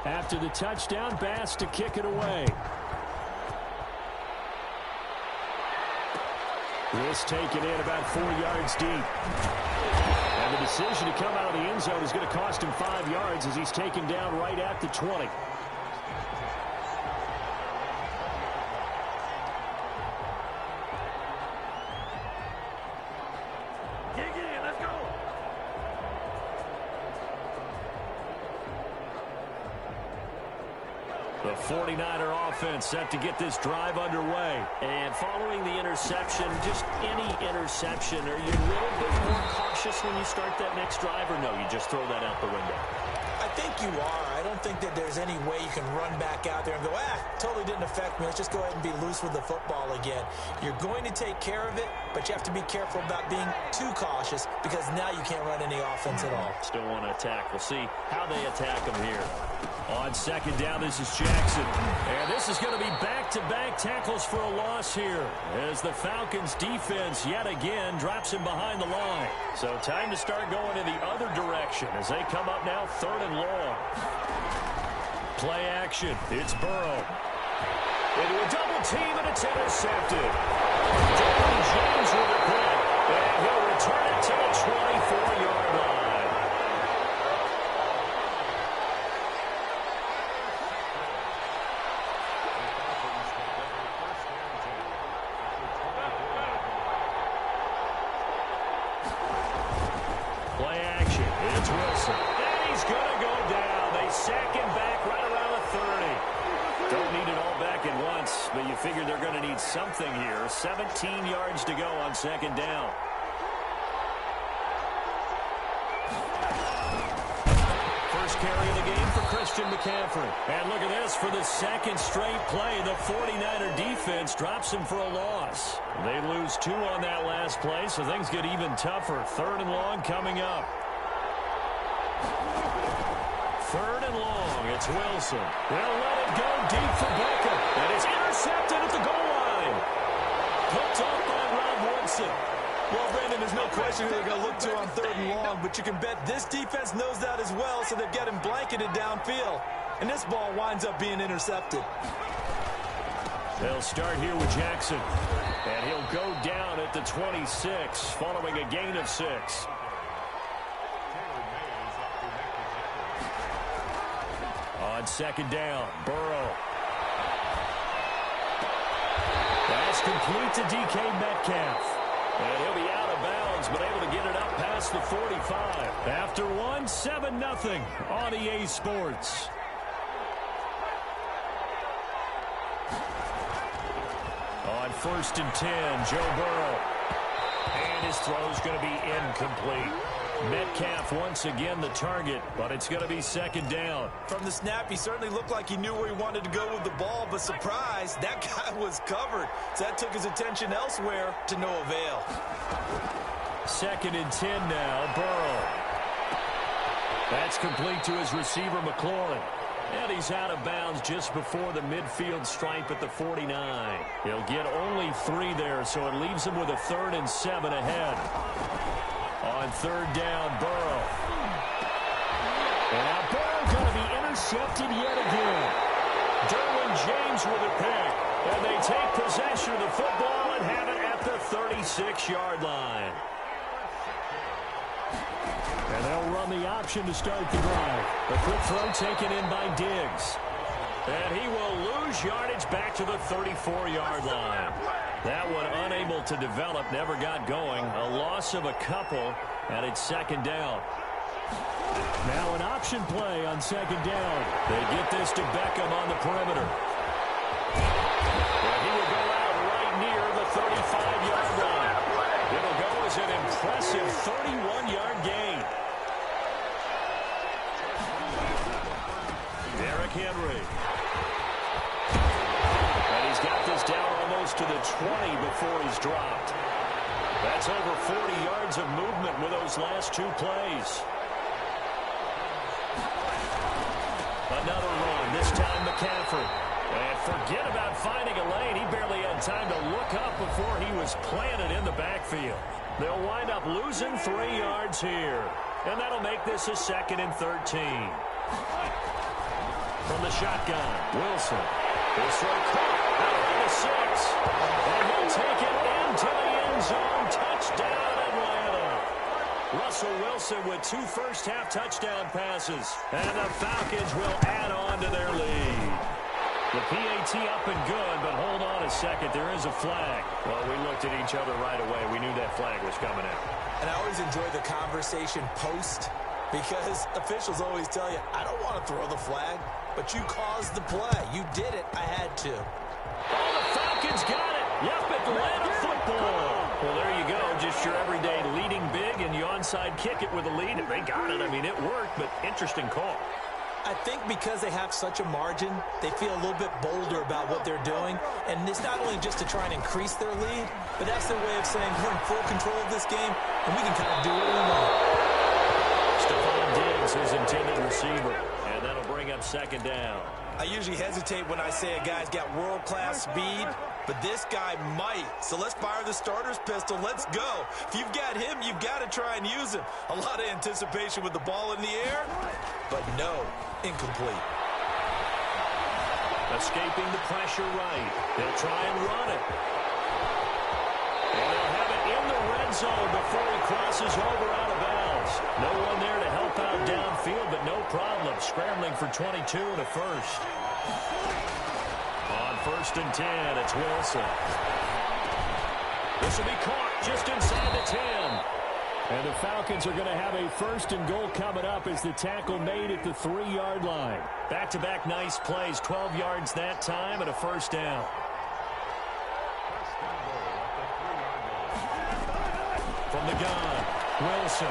A: After the touchdown, Bass to kick it away. This taken in about 4 yards deep. And the decision to come out of the end zone is going to cost him 5 yards as he's taken down right at the 20. The 49er offense set to get this drive underway. And following the interception, just any interception, are you a little bit more cautious when you start that next drive, or no, you just throw that out the window?
B: I think you are. I don't think that there's any way you can run back out there and go, totally didn't affect me. Let's just go ahead and be loose with the football again. You're going to take care of it, but you have to be careful about being too cautious because now you can't run any offense at all.
A: Still want to attack. We'll see how they attack him here. On second down, this is Jackson. And this is going to be back-to-back tackles for a loss here as the Falcons defense yet again drops him behind the line. So time to start going in the other direction as they come up now 3rd and long. Play action. It's Burrow. Into a double team, and it's intercepted. Derwin James with a hit, and he'll return it to the 24-yard line. something here. 17 yards to go on second down. First carry of the game for Christian McCaffrey. And look at this. For the second straight play, the 49er defense drops him for a loss. They lose 2 on that last play, so things get even tougher. 3rd and long coming up. 3rd and long. It's Wilson. They'll let it go deep for Beckham. And it's intercepted at the goal line. Picked up by Rob Woodson.
B: Well, Brandon, there's no question who they're going to look to on 3rd and long, but you can bet this defense knows that as well, so they've got him blanketed downfield. And this ball winds up being intercepted.
A: They'll start here with Jackson. And he'll go down at the 26, following a gain of 6. On second down, Burrow. Pass complete to DK Metcalf. And he'll be out of bounds, but able to get it up past the 45. After one, 7-0 on EA Sports. On 1st and 10, Joe Burrow. And his throw's going to be incomplete. Metcalf once again the target, but it's going to be second down.
B: From the snap, he certainly looked like he knew where he wanted to go with the ball, but surprise, that guy was covered. So that took his attention elsewhere to no avail.
A: 2nd and 10 now, Burrow. That's complete to his receiver, McLaurin. And he's out of bounds just before the midfield stripe at the 49. He'll get only 3 there, so it leaves him with a 3rd and 7 ahead. On 3rd down, Burrow. And now Burrow going to be intercepted yet again. Derwin James with a pick. And they take possession of the football and have it at the 36-yard line. And they'll run the option to start the drive. A quick throw taken in by Diggs. And he will lose yardage back to the 34-yard line. That one unable to develop, never got going. A loss of a couple, and it's second down. Now an option play on second down. They get this to Beckham on the perimeter. And he will go out right near the 35-yard line. It'll go as an impressive 31-yard gain. Derrick Henry. And he's got this down almost to the 20 before he's dropped. That's over 40 yards of movement with those last 2 plays. Another run, this time McCaffrey. And forget about finding a lane. He barely had time to look up before he was planted in the backfield. They'll wind up losing 3 yards here. And that'll make this a 2nd and 13. From the shotgun, Wilson. This throw caught out of the 6. And he'll take it into the end zone. Touchdown, Atlanta. Russell Wilson with 2 first-half touchdown passes. And the Falcons will add on to their lead. The PAT up and good, but hold on a second. There is a flag. Well, we looked at each other right away. We knew that flag was coming out.
B: And I always enjoy the conversation post, because officials always tell you, I don't want to throw the flag, but you caused the play. You did it. I had to.
A: Oh, the Falcons got it. Yep, Atlanta football. Well, there you go. Just your everyday leading big, and you onside kick it with a lead. And they got it. I mean, it worked, but interesting call.
B: I think because they have such a margin, they feel a little bit bolder about what they're doing. And it's not only just to try and increase their lead, but that's their way of saying we're in full control of this game, and we can kind of do what we want.
A: Stephon Diggs, his intended receiver, and that'll bring up second down.
B: I usually hesitate when I say a guy's got world-class speed, but this guy might. So let's fire the starter's pistol. Let's go. If you've got him, you've got to try and use him. A lot of anticipation with the ball in the air, but no, incomplete.
A: Escaping the pressure right. They'll try and run it. And they'll have it in the red zone before he crosses over out of bounds. No one there to help out downfield, but no problem. Scrambling for 22 and a first. On 1st and 10, it's Wilson. This will be caught just inside the 10. And the Falcons are going to have a 1st and goal coming up as the tackle made at the 3-yard line. Back-to-back nice plays, 12 yards that time and a first down. from the gun. Wilson.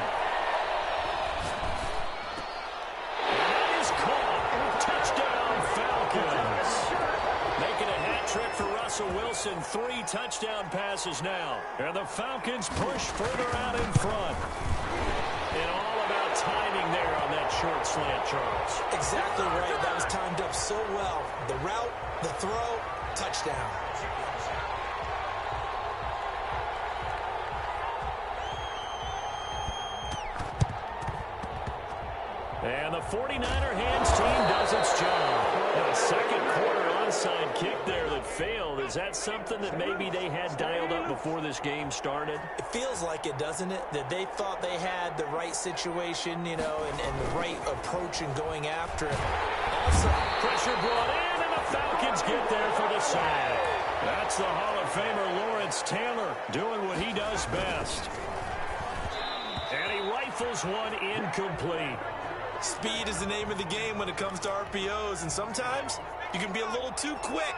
A: And that is caught. Touchdown, Falcons. Making a hat trick for Russell Wilson. 3 touchdown passes now. And the Falcons push further out in front. And all about timing there on that short slant, Charles.
B: Exactly right. That was timed up so well. The route, the throw, touchdown.
A: And the 49er hands team does its job. A second quarter onside kick there that failed. Is that something that maybe they had dialed up before this game started?
B: It feels like it, doesn't it? That they thought they had the right situation, you know, and the right approach in going after it.
A: Also, pressure brought in, and the Falcons get there for the sack. That's the Hall of Famer Lawrence Taylor doing what he does best. And he rifles one incomplete.
B: Speed is the name of the game when it comes to RPOs, and sometimes you can be a little too quick,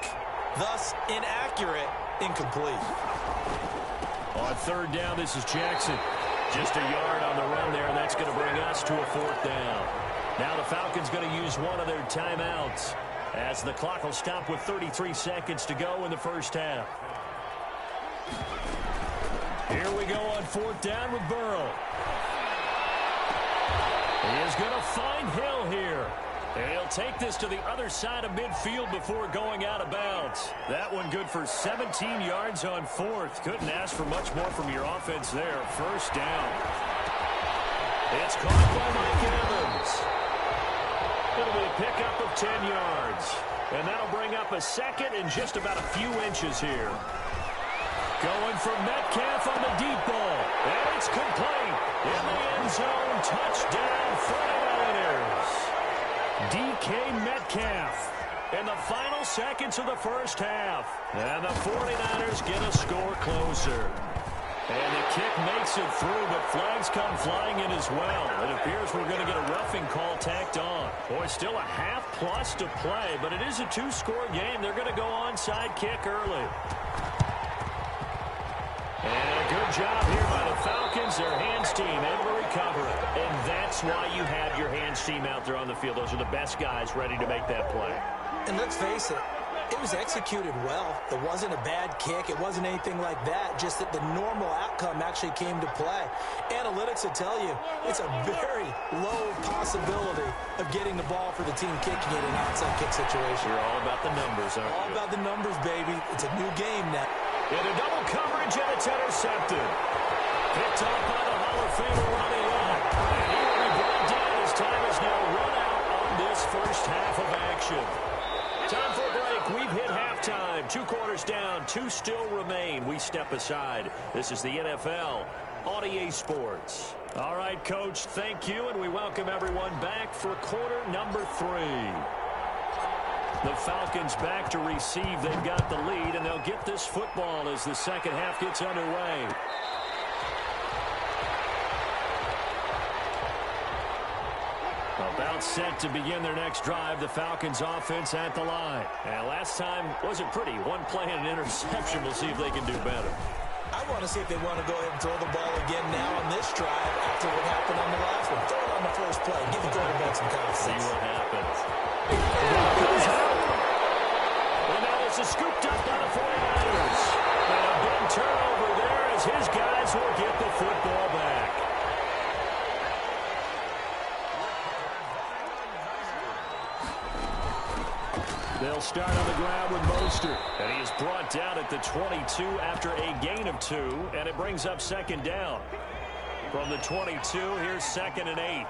B: thus inaccurate, incomplete.
A: On third down, this is Jackson. Just a yard on the run there, and that's going to bring us to a fourth down. Now the Falcons going to use one of their timeouts as the clock will stop with 33 seconds to go in the first half. Here we go on fourth down with Burrow. He is going to find Hill here. And he'll take this to the other side of midfield before going out of bounds. That one good for 17 yards on fourth. Couldn't ask for much more from your offense there. First down. It's caught by Mike Evans. It'll be a pickup of 10 yards. And that'll bring up a second and just about a few inches here. Going for Metcalf on the deep ball. And it's complete. In the end zone, touchdown 49ers. DK Metcalf in the final seconds of the first half. And the 49ers get a score closer. And the kick makes it through, but flags come flying in as well. It appears we're going to get a roughing call tacked on. Boy, still a half plus to play, but it is a 2-score game. They're going to go onside kick early. And a good job here by the Falcons. Their hands team able to recover it. And that's why you have your hands team out there on the field. Those are the best guys ready to make that play.
B: And let's face it, it was executed well. It wasn't a bad kick. It wasn't anything like that. Just that the normal outcome actually came to play. Analytics will tell you it's a very low possibility of getting the ball for the team kicking it in an outside kick situation.
A: You're all about the numbers, aren't you?
B: All about the numbers, baby. It's a new game now.
A: Into double coverage, and it's intercepted. Picked off by the Hall of Famer Ronnie Lott. And he will be brought down as time is now run out on this first half of action. Time for a break. We've hit halftime. 2 quarters down. 2 still remain. We step aside. This is the NFL on EA Sports. All right, Coach, thank you, and we welcome everyone back for quarter number 3. The Falcons back to receive. They've got the lead, and they'll get this football as the second half gets underway. About set to begin their next drive. The Falcons offense at the line. And last time wasn't pretty. 1 play and an interception. We'll see if they can do better.
B: I want to see if they want to go ahead and throw the ball again now on this drive after what happened on the last one. Throw it on the first play. Give the quarterback some confidence.
A: See what happens. And now this is scooped up by the 49ers. And a big turnover there as his guys will get the football back. They'll start on the ground with Mostert. And he is brought down at the 22 after a gain of 2. And it brings up second down. From the 22, here's 2nd and 8.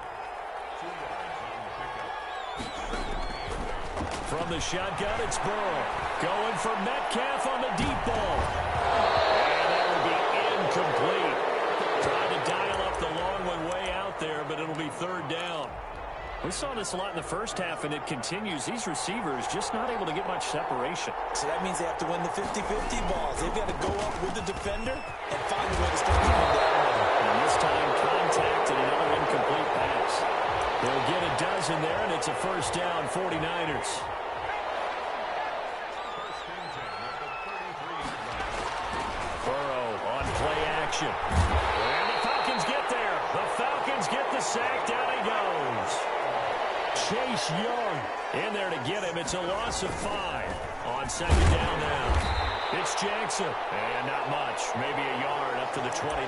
A: From the shotgun, it's Burrow. Going for Metcalf on the deep ball. And that will be incomplete. Trying to dial up the long one way out there, but it'll be 3rd down. We saw this a lot in the first half, and it continues. These receivers just not able to get much separation.
B: So that means they have to win the 50-50 balls. They've got to go up with the defender and find a way to start coming down with him.
A: And this time, contact and another incomplete pass. They'll get a dozen there, and it's a first down, 49ers. Burrow on play action. And the the sack. Down he goes. Chase Young in there to get him. It's a loss of 5 on second down now. It's Jackson. And not much. Maybe a yard up to the 29.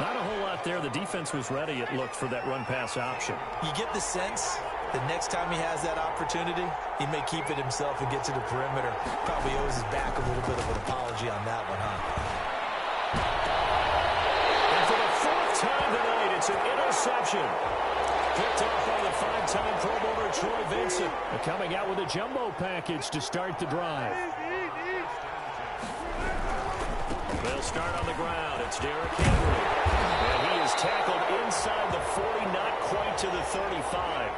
E: Not a whole lot there. The defense was ready, it looked, for that run-pass option.
B: You get the sense the next time he has that opportunity, he may keep it himself and get to the perimeter. Probably owes his back a little bit of an apology on that one, huh?
A: And for the 4th time tonight, it's an interception. Picked off by the 5-time Pro Bowler Troy Vincent.
E: Coming out with a jumbo package to start the drive.
A: They'll start on the ground. It's Derrick Henry. And he is tackled inside the 40, not quite to the 35.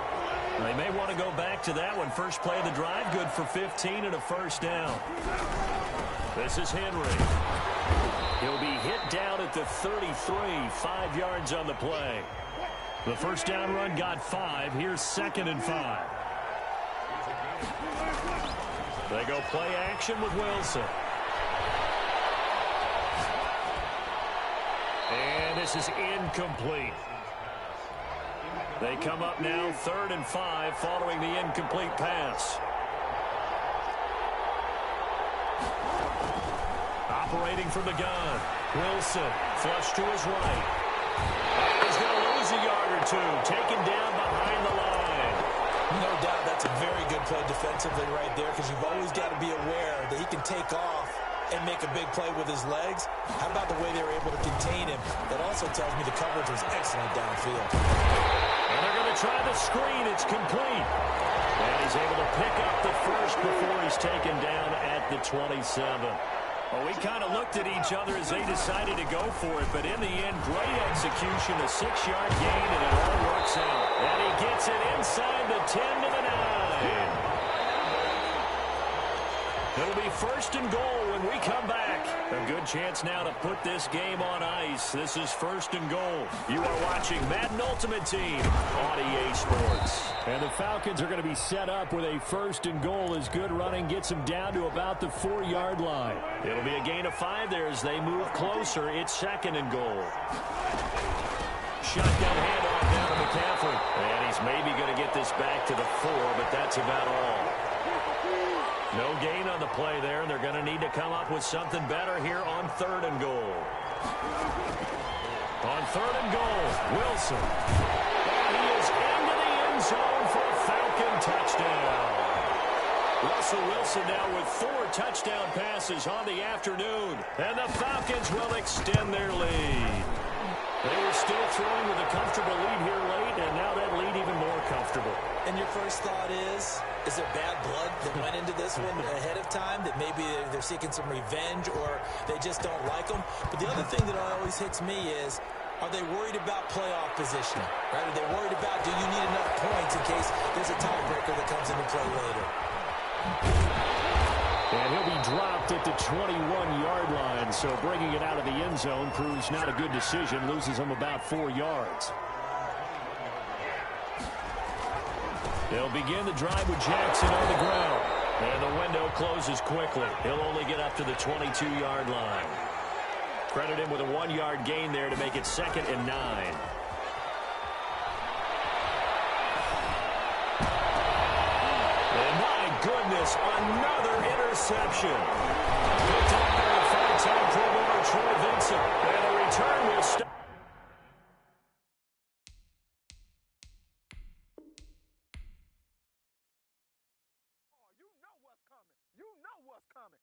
A: They may want to go back to that one. First play of the drive, good for 15 and a first down. This is Henry. He'll be hit down at the 33, 5 yards on the play. The first down run got 5. Here's 2nd and 5. They go play action with Wilson. And this is incomplete. They come up now 3rd and 5 following the incomplete pass. Operating from the gun. Wilson flush to his right. And he's going to lose a yard or 2. Taken down behind the line.
B: No doubt that's a very good play defensively right there, because you've always got to be aware that he can take off and make a big play with his legs. How about the way they were able to contain him? That also tells me the coverage was excellent downfield.
A: And they're going to try the screen. It's complete. And he's able to pick up the first before he's taken down at the 27. Well, we kind of looked at each other as they decided to go for it, but in the end, great execution, a 6-yard gain, and it all works out. And he gets it inside the 10 to the 9. It'll be 1st and goal when we come back. A good chance now to put this game on ice. This is 1st and goal. You are watching Madden Ultimate Team on EA Sports.
E: And the Falcons are going to be set up with a 1st and goal as good running gets them down to about the 4-yard line.
A: It'll be a gain of 5 there as they move closer. It's 2nd and goal. Shotgun handoff down to McCaffrey. And he's maybe going to get this back to the 4, but that's about all. No gain on the play there, and they're going to need to come up with something better here on 3rd and goal. On 3rd and goal, Wilson. And he is into the end zone for a Falcon touchdown. Russell Wilson now with 4 touchdown passes on the afternoon, and the Falcons will extend their lead. They were still throwing with a comfortable lead here late, and now that lead even more comfortable.
B: And your first thought is there bad blood that went into this one ahead of time, that maybe they're seeking some revenge or they just don't like them? But the other thing that always hits me is, are they worried about playoff positioning? Right? Are they worried about, do you need enough points in case there's a tiebreaker that comes into play later?
E: And he'll be dropped at the 21-yard line, so bringing it out of the end zone proves not a good decision, loses him about 4 yards. They'll begin the drive with Jackson on the ground. And the window closes quickly. He'll only get up to the 22-yard line. Credit him with a 1-yard gain there to make it 2nd and 9. Goodness, another interception. Picked up by the 5-time Pro Bowler Troy Vincent. And the return will stop.
D: Oh, you know what's coming. You know what's coming.